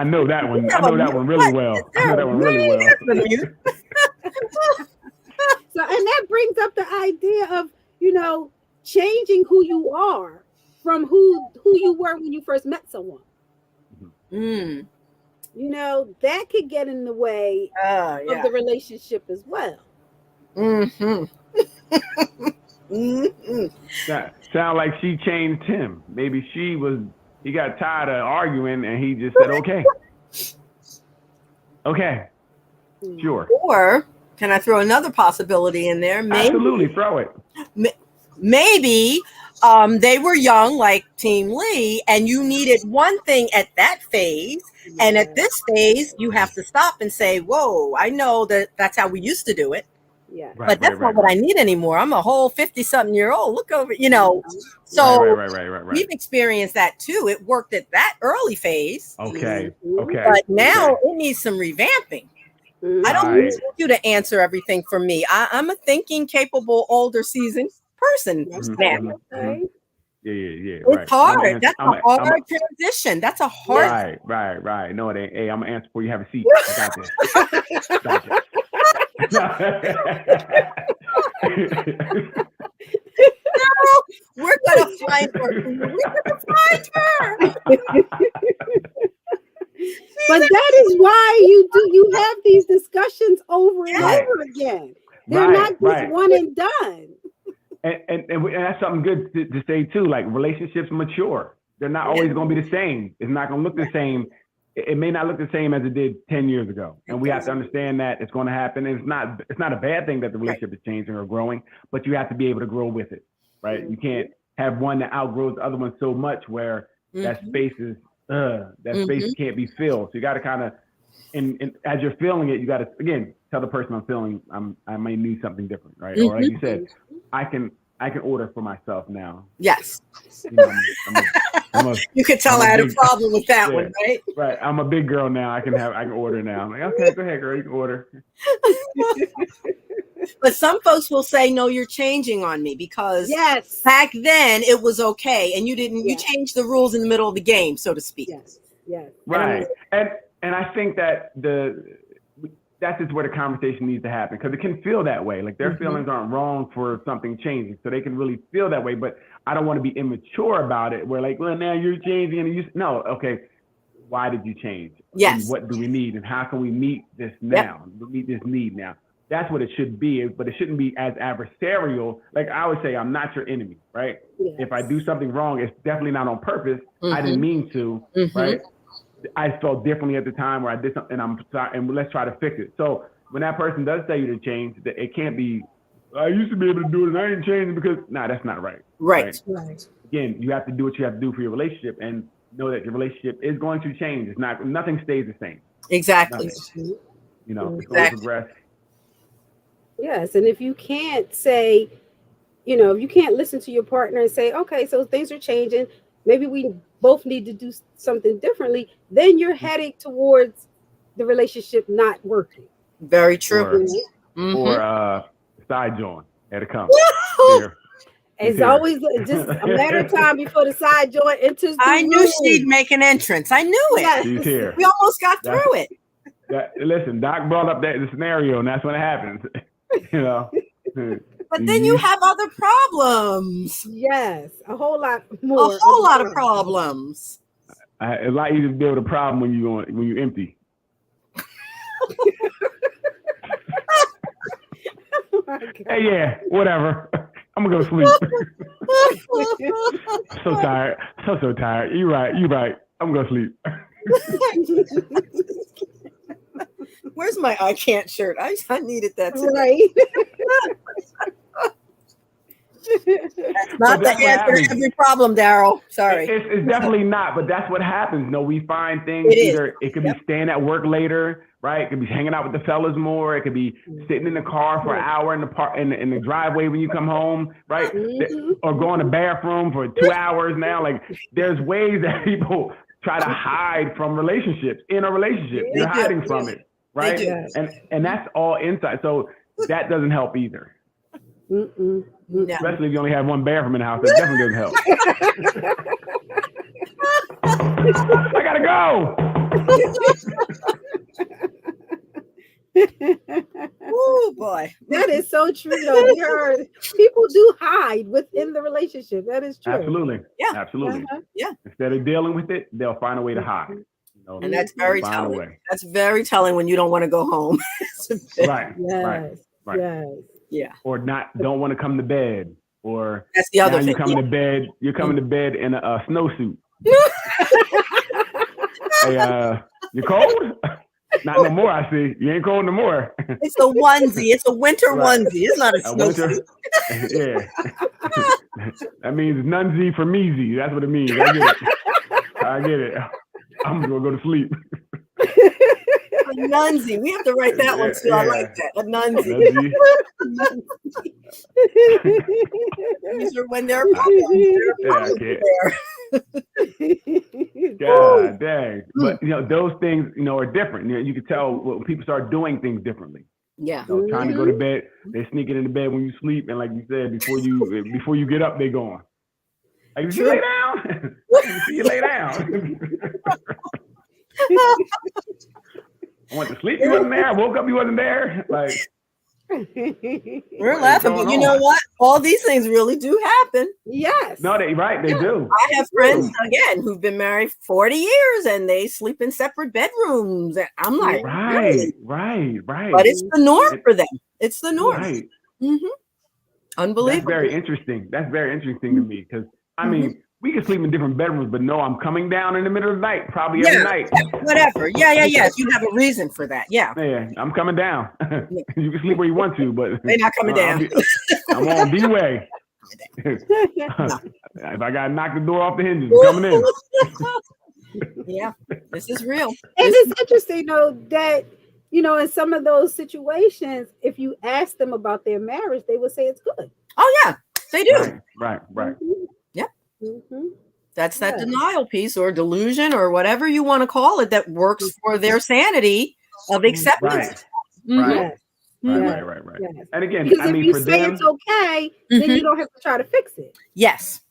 know that one. I know that one really well. So, and that brings up the idea of, changing who you are from who you were when you first met someone. Mm. That could get in the way of the relationship as well. Mm-hmm. Mm-hmm. Sound like she changed him. Maybe he got tired of arguing and he just said, okay, sure. Or can I throw another possibility in there? Maybe, absolutely, throw it. Maybe they were young, like Team Lee, and you needed one thing at that phase. Yeah. And at this phase, you have to stop and say, whoa, I know that's how we used to do it. Yeah. But that's not what I need anymore. I'm a whole 50-something-year-old. Look over, So right. We've experienced that too. It worked at that early phase. Okay. But now it needs some revamping. I don't need you to answer everything for me. I'm a thinking, capable, older, seasoned person. Mm-hmm. Yeah. It's hard. That's a hard transition. That's a hard. Right. No, it ain't. Hey, I'm gonna answer for you. Have a seat. I got this. Gotcha. No, we're gonna find her. But that is why you have these discussions over and over again. They're not just one and done. And that's something good to say too. Like relationships mature. They're not always going to be the same. It's not going to look the same. It may not look the same as it did 10 years ago. And we have to understand that it's going to happen. And it's not a bad thing that the relationship is changing or growing, but you have to be able to grow with it, right? You can't have one that outgrows the other one so much where that space is space can't be filled. So you got to kind of, and as you're feeling it, you got to again tell the person I'm feeling I may need something different, right? Or like you said, I can order for myself now. Yes. You could tell I had a problem with that one, right? Right. I'm a big girl now. I can order now. I'm like, okay, go ahead, girl, you can order. But some folks will say, no, you're changing on me because back then it was okay. And you didn't, you changed the rules in the middle of the game, so to speak. Yes. Right. And I think that that's just where the conversation needs to happen because it can feel that way. Like their feelings aren't wrong for something changing. So they can really feel that way, but I don't want to be immature about it. We're like, well, now you're changing and okay. Why did you change? Yes. And what do we need? And how can we meet this now? Meet this need now. That's what it should be, but it shouldn't be as adversarial. Like I would say, I'm not your enemy, right? Yes. If I do something wrong, it's definitely not on purpose. I didn't mean to, right? I felt differently at the time where I did something and I'm sorry, and let's try to fix it. So when that person does tell you to change, it can't be, I used to be able to do it and I didn't change because, that's not right. Right. Again, you have to do what you have to do for your relationship and know that your relationship is going to change. Nothing stays the same. Exactly. It's going to progress. Yes. And if you can't say, if you can't listen to your partner and say, okay, so things are changing, maybe we both need to do something differently, then you're heading towards the relationship not working. Very true. Or side joint had to come. It's always just a matter of time before the side joint enters the I knew room. she'd make an entrance. I knew it. Yes. She's here. We almost got through it. Listen, Doc brought up the scenario, and that's when it happens. You know. But then you have other problems. Yes, a whole lot more. A whole lot of problems. It's a lot easier to deal with a problem when you empty. Oh my God. Hey, yeah, whatever. I'm gonna go sleep. So tired. So tired. You right. I'm gonna sleep. Where's my I can't shirt? I needed that today. Right. That's not the answer to every problem, Darrell. Sorry. It's definitely not, but that's what happens. No, we find things it could be staying at work later, right? It could be hanging out with the fellas more. It could be sitting in the car for an hour in the driveway when you come home, right? Mm-hmm. Or going to the bathroom for 2 hours now. Like there's ways that people try to hide from relationships. In a relationship, you're hiding from it, right? And that's all inside. So that doesn't help either. Mm-mm. No. Especially if you only have one bathroom in the house, that definitely doesn't help. I gotta go. Oh boy, that is so true. Though people do hide within the relationship. That is true. Absolutely. Yeah. Absolutely. Yeah. Instead of dealing with it, they'll find a way to hide. You know, and that's very find a telling. way. That's very telling when you don't want to go home. Right. Yes. Right. Yes. Yeah. Or don't want to come to bed. Or that's the other thing. You come to bed. You're coming to bed in a snowsuit. Hey, you cold? Not no more. I see. You ain't cold no more. It's a onesie. It's a winter onesie. It's not a snowsuit. Yeah. That means nunsie for measy. That's what it means. I get it. I'm gonna go to sleep. A nunsie. We have to write that one too. I like that. A nunsie. These are when they're problems. God dang. But those things, are different. You can tell when people start doing things differently. Yeah. Trying to go to bed, they sneaking into bed when you sleep, and like you said, before you get up, they gone. Like, did you lay down? See you lay down. I went to sleep, you wasn't there. I woke up, you wasn't there. Like, we're laughing, but you know what? All these things really do happen. Yes. No, they do. I have friends again who've been married 40 years and they sleep in separate bedrooms. And I'm like, right. But it's the norm for them. It's the norm. Right. Mm-hmm. Unbelievable. That's very interesting to me because I mean, we can sleep in different bedrooms, but no, I'm coming down in the middle of the night, probably every night. Whatever. Yeah. You have a reason for that. Yeah. Yeah, I'm coming down. You can sleep where you want to, but they're not coming down. I'm on B-way. If I got to knock the door off the hinges, I'm coming in. Yeah, this is real. And it's interesting, though, that, in some of those situations, if you ask them about their marriage, they would say it's good. Oh, yeah, they do. Right. Mm-hmm. Yep. Mm-hmm. That's that denial piece or delusion or whatever you want to call it that works for their sanity of acceptance. Right. Yes. Right. Yes. And again, because if you for say them, it's okay, then you don't have to try to fix it. Yes.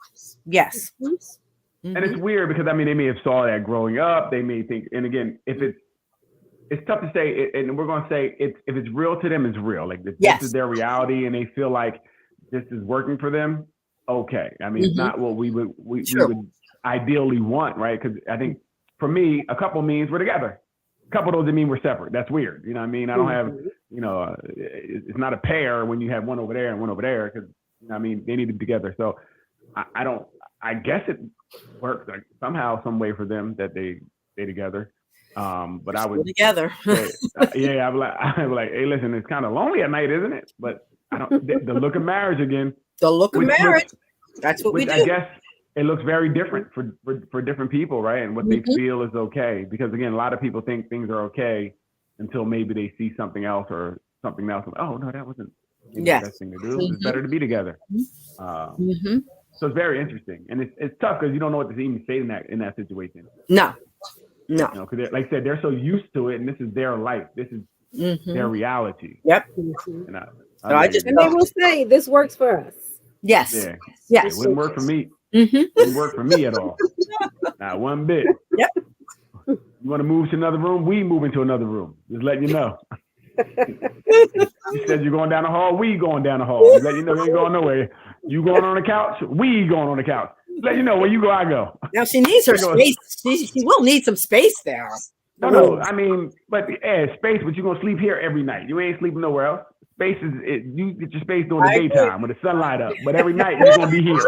And it's weird because they may have saw that growing up. They may think, and again, if it's tough to say, and we're going to say if it's real to them, it's real. Like if this is their reality, and they feel like this is working for them. Okay, I mean, it's not what we would ideally want, right? Because I think for me, a couple means we're together. A couple doesn't mean we're separate. That's weird. You know what I mean? I don't have, it's not a pair when you have one over there and one over there because they need to be together. So I guess it works like somehow, some way for them that they stay together. But I would together. I'd be like, hey, listen, it's kind of lonely at night, isn't it? But I don't. The look of marriage again. The look of marriage. That's what we do. I guess it looks very different for different people, right? And what they feel is okay. Because again, a lot of people think things are okay until maybe they see something else or something else. Oh no, that wasn't the best thing to do. It's better to be together. So it's very interesting, and it's tough because you don't know what to even say in that situation. No. Because like I said, they're so used to it, and this is their life. This is their reality. Yep. And and they will say this works for us. Yes. Yeah. Yes. It wouldn't work for me. Mm-hmm. Wouldn't work for me at all. Not one bit. Yep. You want to move to another room? We move into another room. Just letting you know. You said you're going down the hall. We going down the hall. Just let you know you ain't going nowhere. You going on the couch? We going on the couch. Let you know where you go, I go. Now she needs her space. She will need some space there. No. I mean, but space. But you're gonna sleep here every night. You ain't sleeping nowhere else. Space is you get your space during the daytime when the sun light up. But every night you're gonna be here.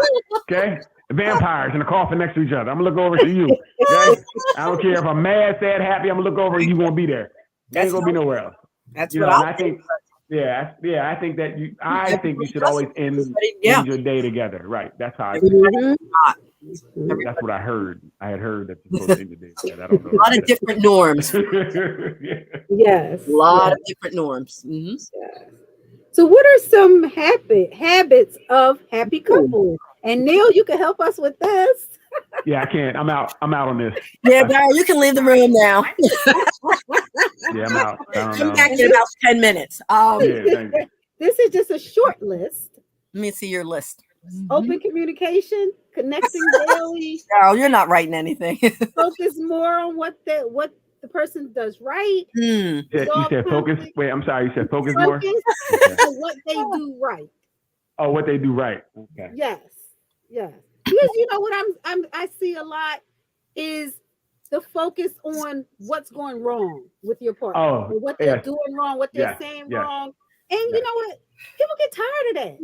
Okay. The vampires in the coffin next to each other. I'm gonna look over to you. Okay. I don't care if I'm mad, sad, happy. I'm gonna look over and you gonna be there. You ain't gonna be nowhere else. That's what I think. Yeah. I think that you. I think you should always end your day together. Right. That's how I think. That's what I heard. I had heard that you're supposed to end your day together. I don't know. A lot of different norms. Yes. A lot of different norms. Mm-hmm. Yes. So, what are some habits of happy couples? And Neil, you can help us with this. Yeah, I can't. I'm out on this. Yeah, Darrell, you can leave the room now. Yeah, I'm out. Come back in about 10 minutes. This is just a short list. Let me see your list. Open communication, connecting daily. Darrell, you're not writing anything. Focus more on what the person does right. You said focus. Wait, I'm sorry. You said focus more. On what they do right. Oh, what they do right. Okay. Yes. Because you know what I see a lot is the focus on what's going wrong with your partner, or what they're doing wrong, what they're saying wrong. And you know what? People get tired of that.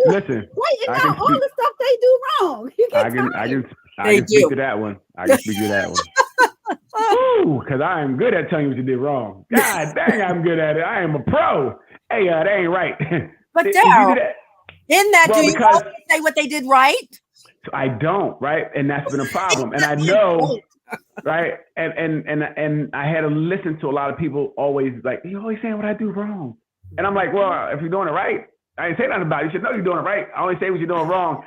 Listen. Pointing out all the stuff they do wrong. You get tired. I can speak to that one. Ooh, because I am good at telling you what you did wrong. God dang, I'm good at it. I am a pro. Hey, that ain't right. But Darrell, in that, do you always say what they did right? I don't, right? And that's been a problem. And I know, right? And I had to listen to a lot of people always like, you're always saying what I do wrong. And I'm like, well, if you're doing it right, I ain't say nothing about it. You should know you're doing it right. I only say what you're doing wrong.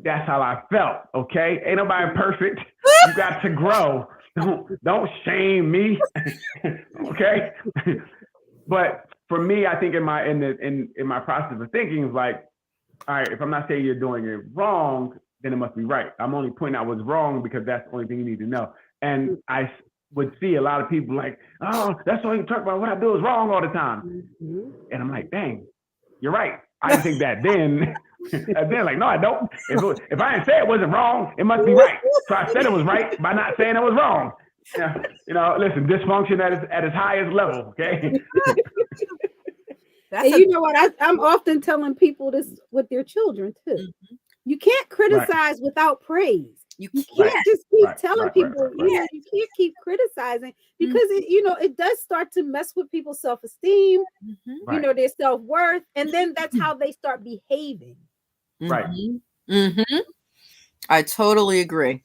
That's how I felt, okay? Ain't nobody perfect. You got to grow. Don't shame me, okay? But for me, I think in my process of thinking is like, all right, if I'm not saying you're doing it wrong, then it must be right. I'm only pointing out what's wrong because that's the only thing you need to know. And I would see a lot of people like, oh, that's all you talk about. What I do is wrong all the time. And I'm like, dang, you're right. I didn't think that then. And then like, no, I don't. If I didn't say it wasn't wrong, it must be right. So I said it was right by not saying it was wrong. Yeah, you know, listen, dysfunction at its highest level, okay? And you know what? I'm often telling people this with their children too. Mm-hmm. You can't criticize without praise. You can't just keep telling people, you know, you can't keep criticizing because it does start to mess with people's self-esteem, you know, their self-worth, and then that's how they start behaving. Right. Mm-hmm. I totally agree.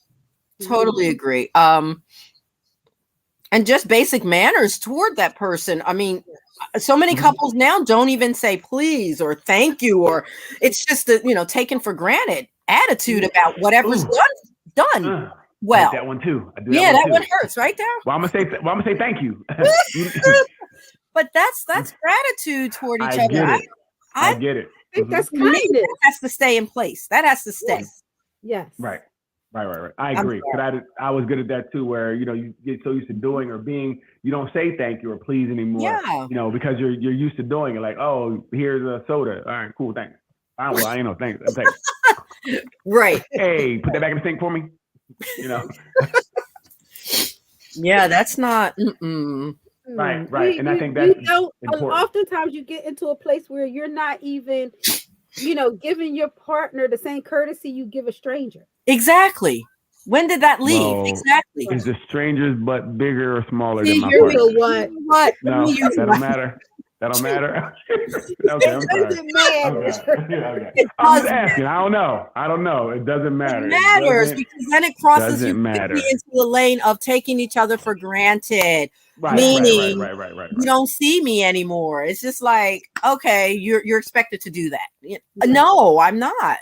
Totally agree. And just basic manners toward that person. I mean, so many couples now don't even say please or thank you, or it's just a, taken for granted attitude about whatever's done. Well, that one too. I do that one hurts right there. Well, I'm gonna say thank you. But that's gratitude toward each other. I get it. I think that's kindness. That has to stay in place. That has to stay. Yes. Right. I agree. Because I was good at that too, where you get so used to doing or being, you don't say thank you or please anymore. Yeah. Because you're used to doing it. Like, oh, here's a soda. All right, cool, thanks. I ain't no thanks. Right. Hey, put that back in the sink for me. Yeah, that's not. Right. And I think that's important. Oftentimes you get into a place where you're not even, giving your partner the same courtesy you give a stranger. Exactly. When did that leave? Well, exactly. Is the strangers but bigger or smaller than my partner? partner? What? No, that don't matter. That don't matter. Okay, I'm sorry. Okay. I'm just asking. I don't know. It doesn't matter. It matters because then it crosses you into the lane of taking each other for granted. Meaning, you don't see me anymore. It's just like, okay, you're expected to do that. No, I'm not.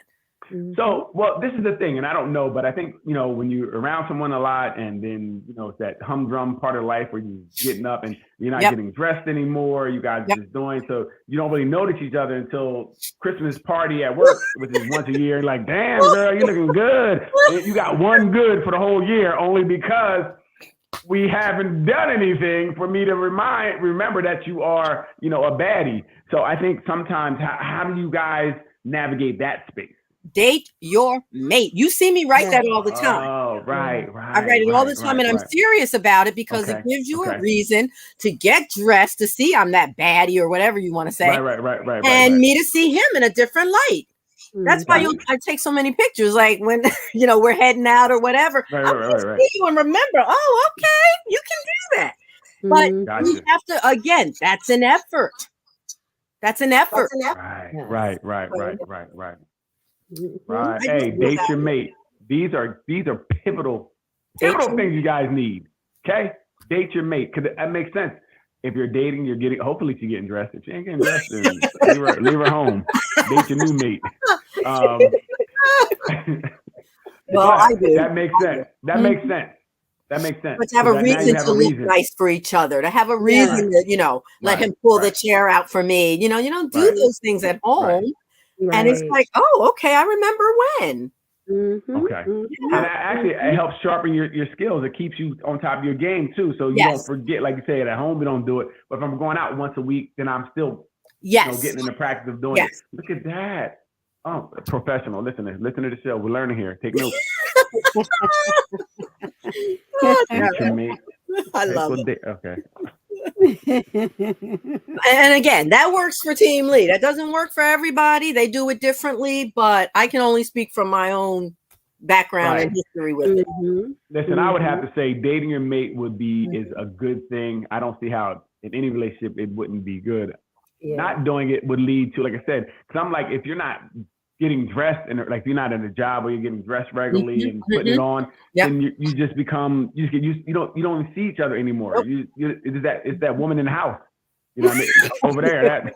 So, well, this is the thing, and I don't know, but I think, when you're around someone a lot and then, it's that humdrum part of life where you're getting up and you're not getting dressed anymore, you guys are just doing, so you don't really notice each other until Christmas party at work, which is once a year. Like, damn, girl, you're looking good. And you got one good for the whole year only because we haven't done anything for me to remember that you are, a baddie. So I think sometimes, how do you guys navigate that space? Date your mate. You see me write that all the time. Oh, right. I write it all the time, and I'm serious about it because it gives you a reason to get dressed, to see I'm that baddie or whatever you want to say. Right. And me to see him in a different light. That's why I take so many pictures, like when we're heading out or whatever. I want to see you and remember. Oh, okay, you can do that. But we have to, again. That's an effort. Right. Right. Hey, date your mate. These are pivotal things you guys need. Okay, date your mate, because that makes sense. If you're dating, hopefully she's getting dressed. If she ain't getting dressed, then leave her home. Date your new mate. Well, I do. That makes sense. That makes sense. But to have a reason to look nice for each other, to have a reason to, let him pull the chair out for me. You don't do those things at home. Right. And it's like, oh, okay, I remember when. Okay. And actually, it helps sharpen your skills. It keeps you on top of your game, too. So you don't forget, like you say, at home, we don't do it. But if I'm going out once a week, then I'm still getting in the practice of doing it. Look at that. Oh, professional. Listen to the show. We're learning here. Take notes. I love it. Okay. And again, that works for Team Lee. That doesn't work for everybody. They do it differently, but I can only speak from my own background and history with it. Listen, I would have to say dating your mate is a good thing. I don't see how in any relationship it wouldn't be good. Not doing it would lead to, like I said, because I'm like, if you're not getting dressed and like you're not in a job where you're getting dressed regularly and putting it on, then you just become you don't even see each other anymore. It's that woman in the house, over there, that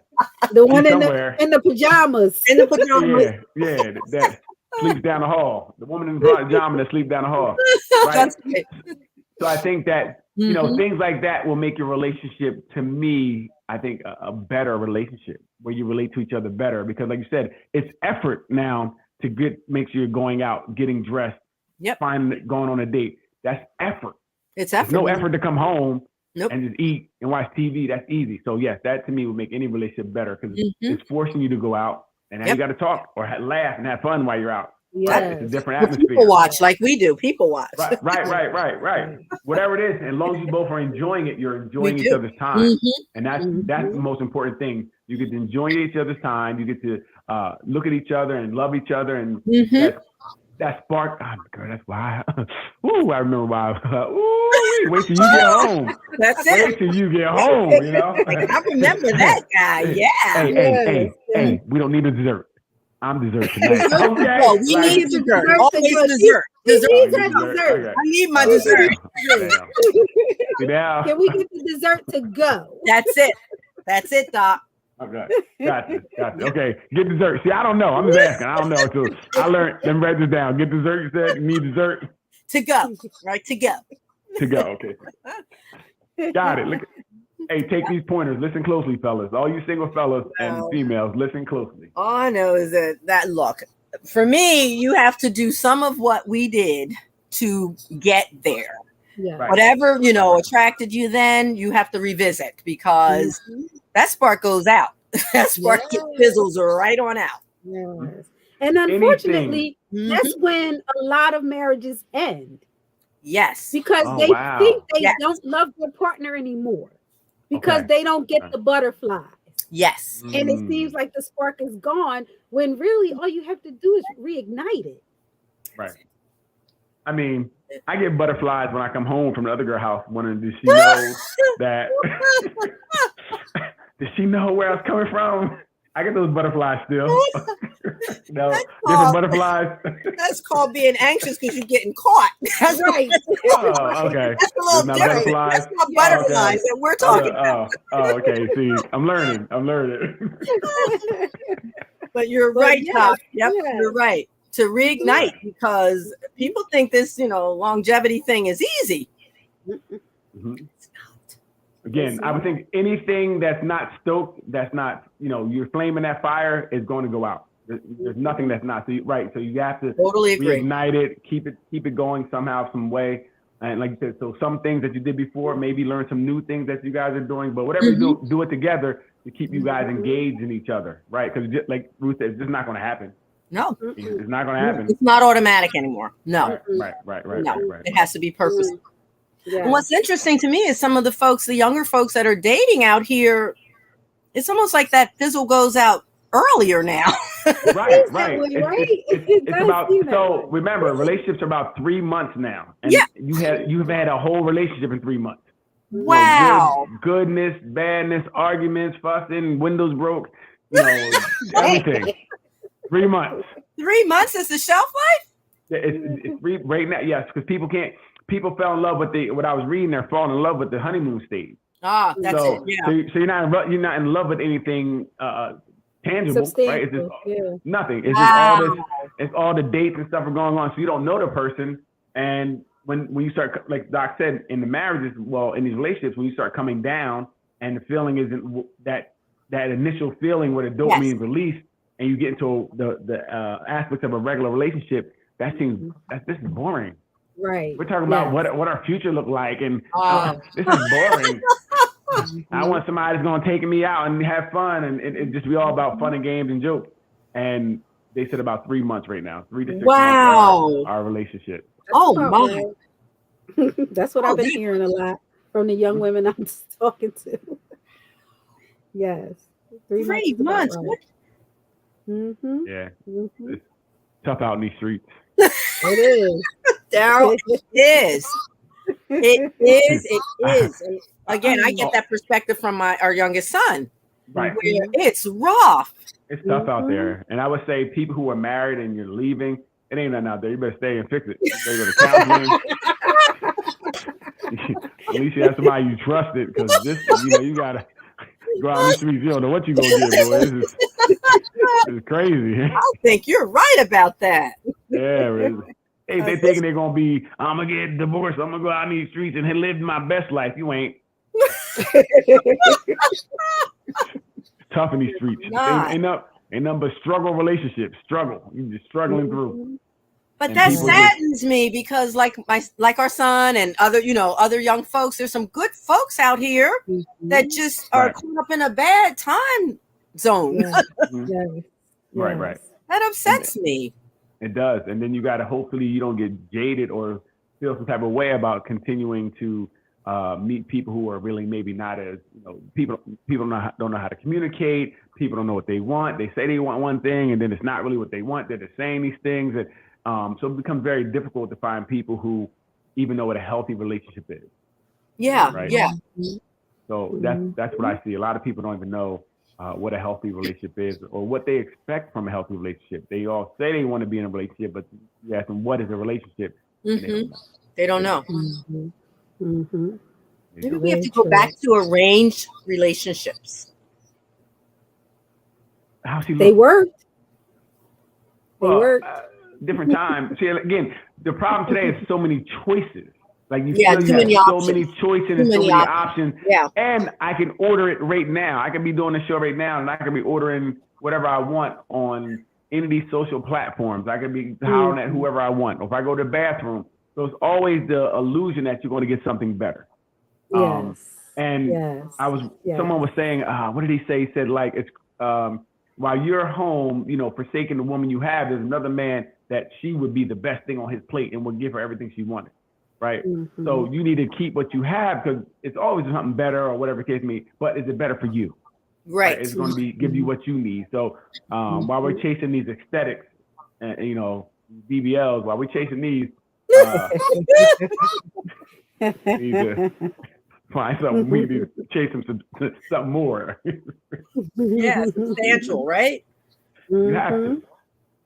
the one in the pajamas. That sleeps down the hall. The woman in the pajama that sleeps down the hall. Right? So I think that things like that will make your relationship, to me, I think a better relationship where you relate to each other better, because like you said, it's effort now to make sure you're going out, getting dressed, going on a date. That's effort. It's effort. There's no effort to come home and just eat and watch TV. That's easy. So yes, that to me would make any relationship better, because it's forcing you to go out and now you got to talk or laugh and have fun while you're out. Yes. It's a different atmosphere. People watch like we do. People watch. Right. Whatever it is, as long as you both are enjoying it, you're enjoying each other's time, and that's the most important thing. You get to enjoy each other's time. You get to look at each other and love each other, and that spark. Oh, girl, that's why. Ooh, I remember why. Ooh, wait till you get home. That's it. Wait till you get home. I remember that guy. Yeah. Hey, we don't need a dessert. I'm dessert tonight. Okay. No, we need dessert. Dessert. I need my dessert. Can we get the dessert to go? That's it, Doc. Okay. Gotcha. Okay. Get dessert. See, I don't know. I'm just asking. I don't know. So I learned. Then write this down. Get dessert. You said you need dessert. To go. Right. To go. To go. Okay. Got it. Look. Hey, take these pointers. Listen closely, fellas. All you single fellas and females, listen closely. All I know is that look, for me, you have to do some of what we did to get there. Yeah. Right. Whatever, attracted you then, you have to revisit, because that spark goes out. That spark fizzles right on out. Yes. And unfortunately, that's when a lot of marriages end. Yes. Because they think they don't love their partner anymore. Because they don't get the butterflies. Yes. And it seems like the spark is gone, when really all you have to do is reignite it. Right. I mean, I get butterflies when I come home from the other girl house, wondering, does she know that? Does she know where I was coming from? I get those butterflies still. Different butterflies. That's called being anxious because you're getting caught. That's right. Oh, okay. That's a little different. That's not butterflies that we're talking about. Okay. See, I'm learning. But you're right, Doc. Yep, you're right. to reignite because people think this, longevity thing is easy. Mm-hmm. Again, I would think anything that's not stoked, that's not, you're flaming that fire is going to go out. There's nothing that's not. So you have to Totally agree. reignite it, keep it going somehow, some way. And like you said, so some things that you did before, maybe learn some new things that you guys are doing, but whatever you do it together to keep you guys engaged in each other, right? Because like Ruth said, it's just not going to happen. No, it's not going to happen. It's not automatic anymore. No, right. It has to be purposeful. Yeah. And what's interesting to me is some of the younger folks that are dating out here, it's almost like that fizzle goes out earlier now. Right. It It's about, so remember, relationships are about 3 months now. And you've had a whole relationship in 3 months. Wow. So goodness, badness, arguments, fussing, windows broke, everything. 3 months. 3 months is the shelf life? It's 3 right now, yes, because people fell in love with what I was reading, they're falling in love with the honeymoon stage. Ah, that's it. Yeah. So you're not in love with anything tangible, right? It's just nothing. It's just it's all the dates and stuff are going on. So you don't know the person. And when you start, like Doc said, in the marriages, in these relationships, when you start coming down and the feeling isn't that initial feeling where the dopamine is released and you get into the aspects of a regular relationship, this is boring. Right. We're talking about what our future look like, and this is boring. I want somebody that's going to take me out and have fun, and it just be all about fun and games and jokes. And they said about 3 months right now, 3 to 6 months our relationship. My. That's what I've been hearing a lot from the young women I'm talking to. Yes. 3 months. Right. Yeah. It's tough out in these streets. It is. Darrell, it is. It is. And again, I get that perspective from our youngest son. Right. Where it's rough. It's tough out there. And I would say people who are married and you're leaving, it ain't nothing out there. You better stay and fix it. You better go to counseling. At least you have somebody you trusted, because this, you gotta go out in the streets. You don't know what you're gonna get, boy. This is crazy. I think you're right about that. Yeah, they thinking they're gonna be, I'm gonna get divorced, I'm gonna go out in these streets and live my best life. You ain't. Tough in these streets. Ain't nothing but struggle relationships. Struggle. You're just struggling through. But that saddens me, because like our son and other young folks, there's some good folks out here that just are caught up in a bad time zone. Right. That upsets me. It does. And then you got to, hopefully you don't get jaded or feel some type of way about continuing to meet people who are really maybe not as, people don't know how to communicate. People don't know what they want. They say they want one thing, and then it's not really what they want. They're just saying these things. And so it becomes very difficult to find people who even know what a healthy relationship is. Yeah. Right? Yeah. So that's what I see. A lot of people don't even know what a healthy relationship is or what they expect from a healthy relationship. They all say they want to be in a relationship, but you ask them, what is a relationship? They don't know. Maybe we have to go back to arranged relationships. They worked. Different time. See, again, the problem today is so many choices. Like you too many have options. So many choices and so many options. Yeah. And I can order it right now. I can be doing the show right now, and I can be ordering whatever I want on any of these social platforms. I can be hollering at whoever I want. Or if I go to the bathroom, there's always the illusion that you're going to get something better. Someone was saying, what did he say? He said, like, it's while you're home, forsaking the woman you have, there's another man that she would be the best thing on his plate and would give her everything she wanted. Right. So you need to keep what you have, because it's always something better or whatever the case may be. But is it better for you? Right. It's going to give you what you need. So while we're chasing these aesthetics, BBLs, while we're chasing these, need to find something. We need to chase something more. Yeah, substantial, right? You have to.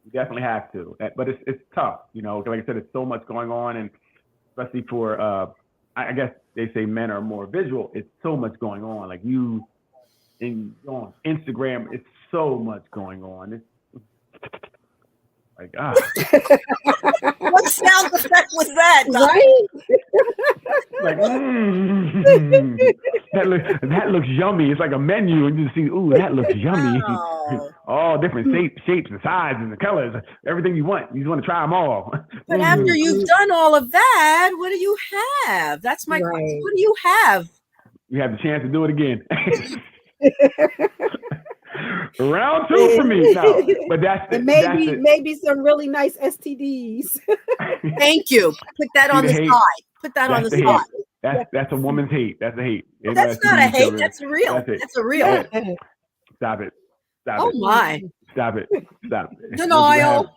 You definitely have to. But it's tough. Like I said, it's so much going on, and especially for I guess they say men are more visual. It's so much going on. Like on Instagram, it's so much going on. Like, ah. What sound effect was that? Right? Like, that looks yummy. It's like a menu, and you see, ooh, that looks yummy. Wow. All different shapes and sizes and the colors, everything you want. You just want to try them all. But after you've done all of that, what do you have? That's my question. Right. What do you have? You have the chance to do it again. Round 2 for me. No, but and maybe some really nice STDs. Thank you. Put that on the side. Put that on the side. That's a woman's hate. That's a hate. That's not a hate. That's real. That's a real. Stop it. Stop oh it. My. Stop it. Stop it. Denial.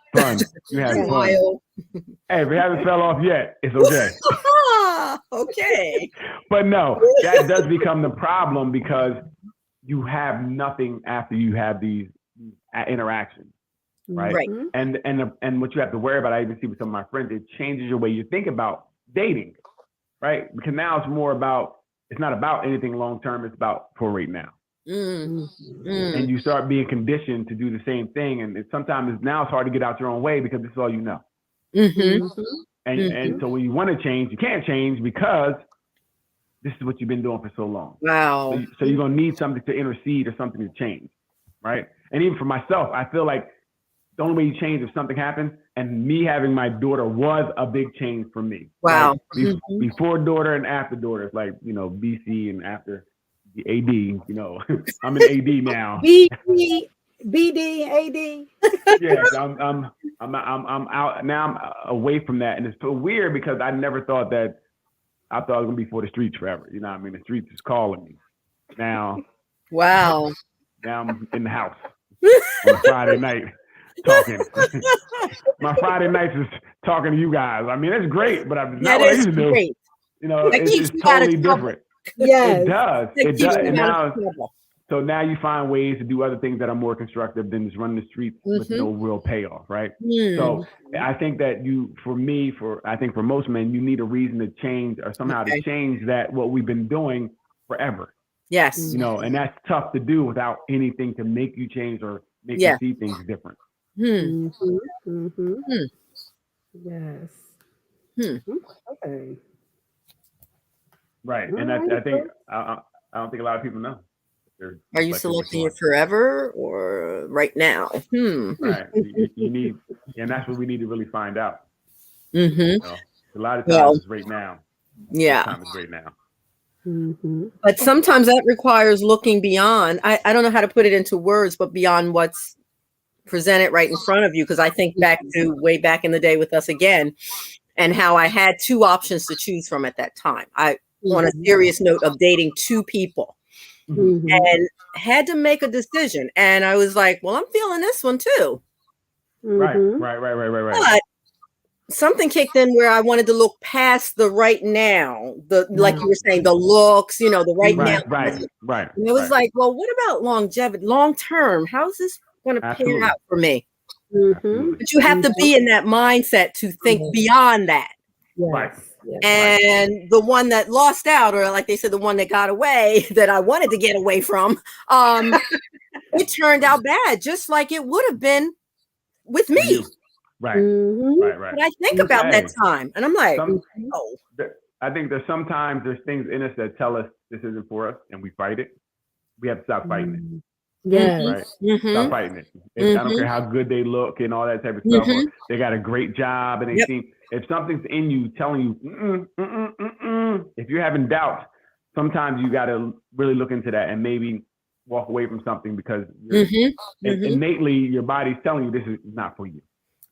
You have fun. Hey, if it hasn't fell off yet, it's okay. Okay. But no, that does become the problem because you have nothing after you have these interactions, right? Right. And what you have to worry about, I even see with some of my friends, it changes your way you think about dating, right? Because now it's not about anything long term, it's about for right now. And you start being conditioned to do the same thing, and sometimes now it's hard to get out your own way because this is all you know. And so when you want to change, you can't change because this is what you've been doing for so long. Wow. So you're gonna need something to intercede or something to change, right? And even for myself, I feel like the only way you change if something happens, and me having my daughter was a big change for me. Wow. Like before daughter and after daughter, it's like, BC and after the AD, I'm an AD now. BD, AD. Yes, I'm out now. I'm away from that, and it's so weird because I never thought that. I thought I was gonna be for the streets forever. You know what I mean? The streets is calling me now. Wow. Now I'm in the house on a Friday night talking. My Friday nights is talking to you guys. I mean, it's great, but I'm not what I used to do. Great. It's totally different. Yes. It does. And so now you find ways to do other things that are more constructive than just running the streets with no real payoff, right? So I think that I think for most men, you need a reason to change or somehow to change what we've been doing forever. Yes. And that's tough to do without anything to make you change or make you see things different. Yes. Okay. Right. And I think I don't think a lot of people know. Are you selecting it forever or right now? Right. You need, and that's what we need to really find out. A lot of times it's right now. Yeah. Sometimes it's right now. But sometimes that requires looking beyond. I don't know how to put it into words, but beyond what's presented right in front of you. Because I think back to way back in the day with us again, and how I had 2 options to choose from at that time. I on a serious note of dating 2 people. And had to make a decision. And I was like, well, I'm feeling this one too. Right. But something kicked in where I wanted to look past the right now, like you were saying, the looks, the right now. Right. And it was like, well, what about longevity, long term? How's this going to pan out for me? But you have to be in that mindset to think beyond that. Right. And the one that lost out, or like they said, the one that got away that I wanted to get away from, it turned out bad, just like it would have been with me. Right. But I think about that time, and I'm like, I think sometimes there's things in us that tell us this isn't for us, and we fight it. We have to stop fighting it. Yes. Right. Stop fighting it. I don't care how good they look and all that type of stuff. Or they got a great job and they seem. If something's in you telling you, if you're having doubts, sometimes you got to really look into that and maybe walk away from something because innately your body's telling you this is not for you.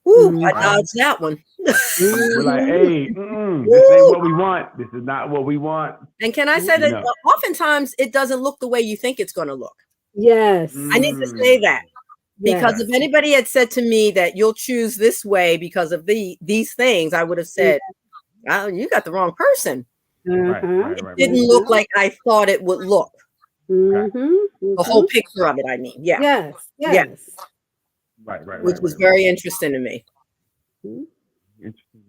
Ooh, I dodged that one. We're like, hey, this ain't what we want. This is not what we want. And can I say that oftentimes it doesn't look the way you think it's going to look. Yes. I need to say that. Because if anybody had said to me that you'll choose this way because of these things, I would have said, oh, you got the wrong person. It didn't look like I thought it would look. The whole picture of it, I mean. Yeah. Yes. Right. Which was very interesting to me. Interesting.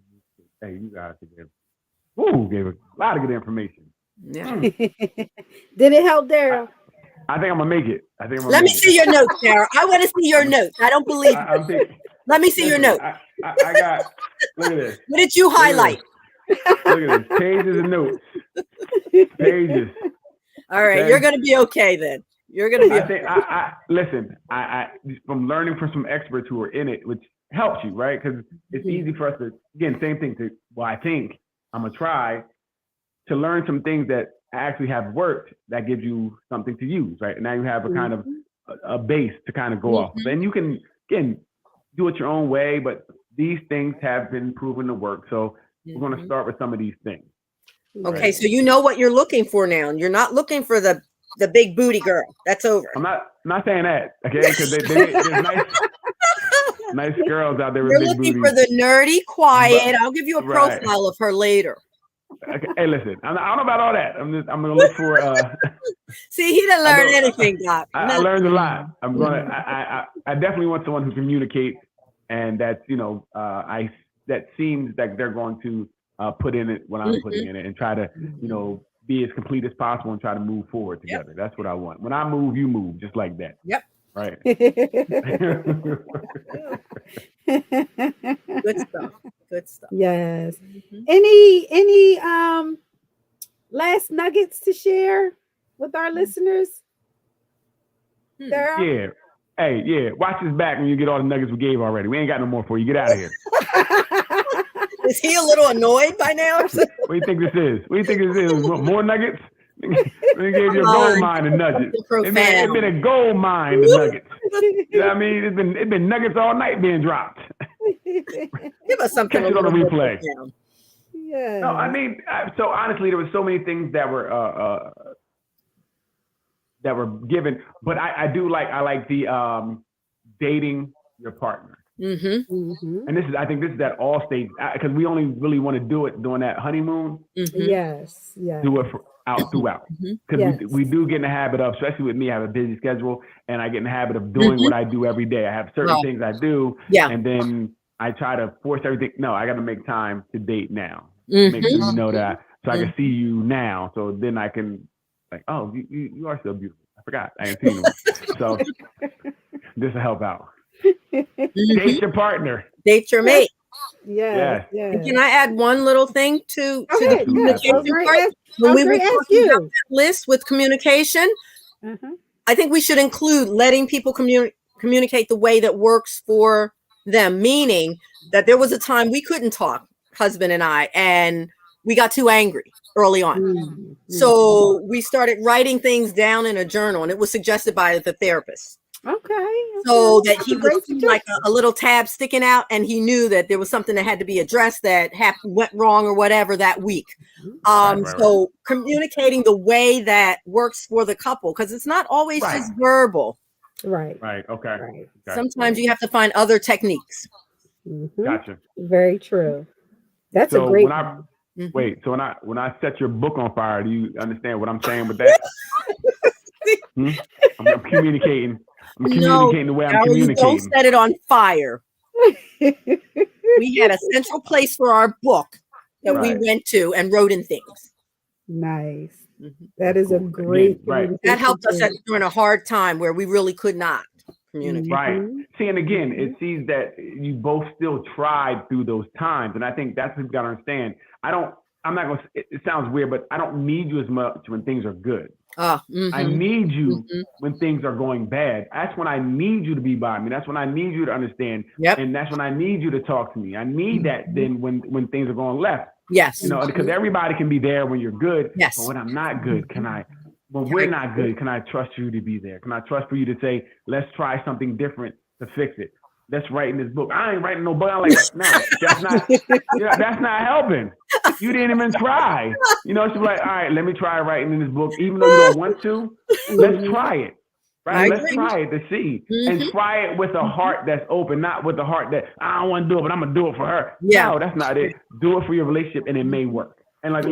Hey, you guys gave a lot of good information. Yeah. Did it help, Darrell? I think I'm gonna make it. Let me see your notes, Sarah. I want to see your notes. I don't believe it. Let me see your note. I got. Look at this. What did you highlight? Look at this. Pages and notes. Pages. All right, Okay. you're going to be okay then. You're going to be. I think. Listen. I from learning from some experts who are in it, which helps you, right? Because it's easy for us to, again, same thing. I think I'm gonna try to learn some things that actually have worked that gives you something to use, right? And now you have a kind of a base to kind of go off of. And you can, again, do it your own way, but these things have been proven to work. So we're going to start with some of these things. Okay, right? so you know what you're looking for now. You're not looking for the big booty girl. That's over. I'm not saying that, okay? Because there's nice girls out there with You're big looking booties. for the nerdy, quiet. I'll give you a profile of her later. Okay. Hey, listen, I don't know about all that. I'm gonna look for. See, he didn't learn anything, Doc. I learned a lot. I'm gonna. I definitely want someone who communicates, and that's that seems like they're going to put in it what I'm putting in it, and try to be as complete as possible and try to move forward together. That's what I want. When I move, you move, just like that. Yep. Right. Good stuff. Good stuff. Yes. Any last nuggets to share with our listeners? Darrell? Yeah. Hey, yeah. Watch this back when you get all the nuggets we gave already. We ain't got no more for you. Get out of here. Is he a little annoyed by now? Or something? What do you think this is? What do you think this is? More nuggets? We gave you a gold mine of nuggets. It's been a gold mine of nuggets. You know what I mean? It's been nuggets all night being dropped. Give us something. Catch it on the replay. Yeah. No, I mean, so honestly, there were so many things that were given, but I like the dating your partner. And I think this is at all stages, because we only really want to do it during that honeymoon. Yes. Yeah. Do it throughout. Because we do get in the habit of, especially with me, I have a busy schedule, and I get in the habit of doing what I do every day. I have certain things I do, and then I try to force everything. No, I got to make time to date now. Make sure you know that, so I can see you now. So then I can, like, oh, you are so beautiful. I forgot. I ain't seen you. So this will help out. Date your partner. Date your mate. Yeah. Can I add one little thing to the communication part? When we were talking about that list with communication, I think we should include letting people communicate the way that works for them, meaning that there was a time we couldn't talk, husband and I, and we got too angry early on. So we started writing things down in a journal, and it was suggested by the therapist. Okay. So that he would see like a little tab sticking out, and he knew that there was something that had to be addressed that went wrong or whatever that week. So communicating the way that works for the couple, because it's not always just verbal. Right. Okay. Right. Sometimes you have to find other techniques. Gotcha. Very true. That's so a great one. Wait, so when I set your book on fire, do you understand what I'm saying with that? I'm communicating. I'm communicating the way I'm communicating. Don't set it on fire. We had a central place for our book that we went to and wrote in things. Nice. That is a great that helped us during a hard time where we really could not communicate. Right. See, and again, it sees that you both still tried through those times. And I think that's what you got to understand. I'm not going to, it sounds weird, but I don't need you as much when things are good. I need you when things are going bad. That's when I need you to be by me. That's when I need you to understand. And that's when I need you to talk to me. I need that then when things are going left. Yes. Because everybody can be there when you're good. Yes. But when I'm not good, when we're not good, can I trust you to be there? Can I trust for you to say, let's try something different to fix it? Let's write in this book. I ain't writing no book. I'm like, no, that's not helping. You didn't even try. She's like, all right, let me try writing in this book. Even though you don't want to, let's try it. Right? Let's try it to see. And try it with a heart that's open, not with a heart that I don't want to do it, but I'm going to do it for her. No, that's not it. Do it for your relationship and it may work. And like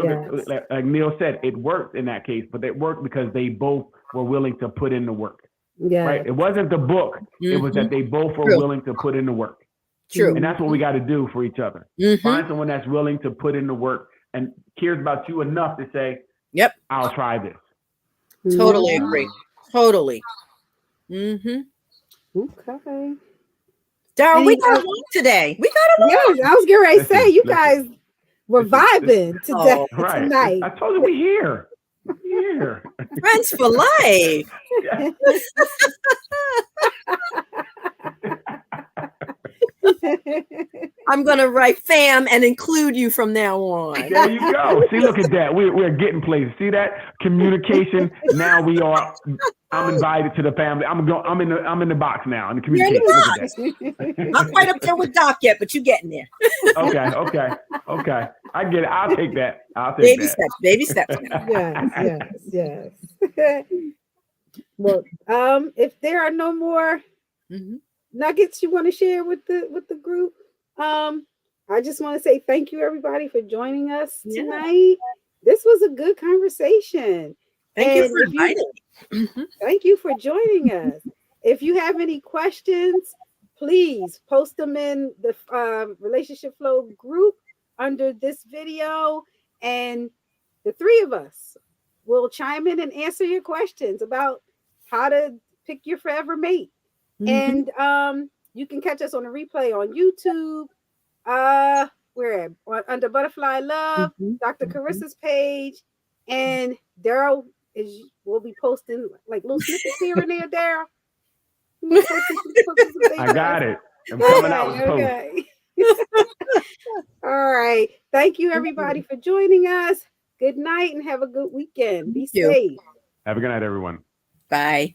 Neil said, it worked in that case, but it worked because they both were willing to put in the work. Yeah. Right. It wasn't the book. It was that they both were willing to put in the work. True. And that's what we got to do for each other. Find someone that's willing to put in the work and cares about you enough to say, yep, I'll try this. Totally agree. Totally. Okay. Darrell, we Any- got along today. We got along. Yes, I was getting ready to say Listen, you listen. guys were vibing today, Right. tonight. I told you we here. Here. Friends for life. Yeah. I'm going to write fam and include you from now on. There you go. See, look at that. We're getting places. See that communication. Now we are. I'm invited to the family. I'm in the box now in the You're in communication. the box. Not quite up there with Doc yet, but you getting there. Okay. I get it. I'll take that. Baby steps. Baby steps. Yes. Well, if there are no more nuggets you want to share with the group, I just want to say thank you everybody for joining us tonight. This was a good conversation. Thank you for inviting me. Thank you for joining us. If you have any questions, please post them in the Relationship Flow group under this video, and the three of us will chime in and answer your questions about how to pick your forever mate. And you can catch us on a replay on YouTube. We're under Butterfly Love, Dr. Carissa's page, and Darrell will be posting like little snippets here and there. Darrell, I got it. I'm coming out with okay. All right. Thank you everybody for joining us. Good night and have a good weekend. Be safe. Have a good night, everyone. Bye.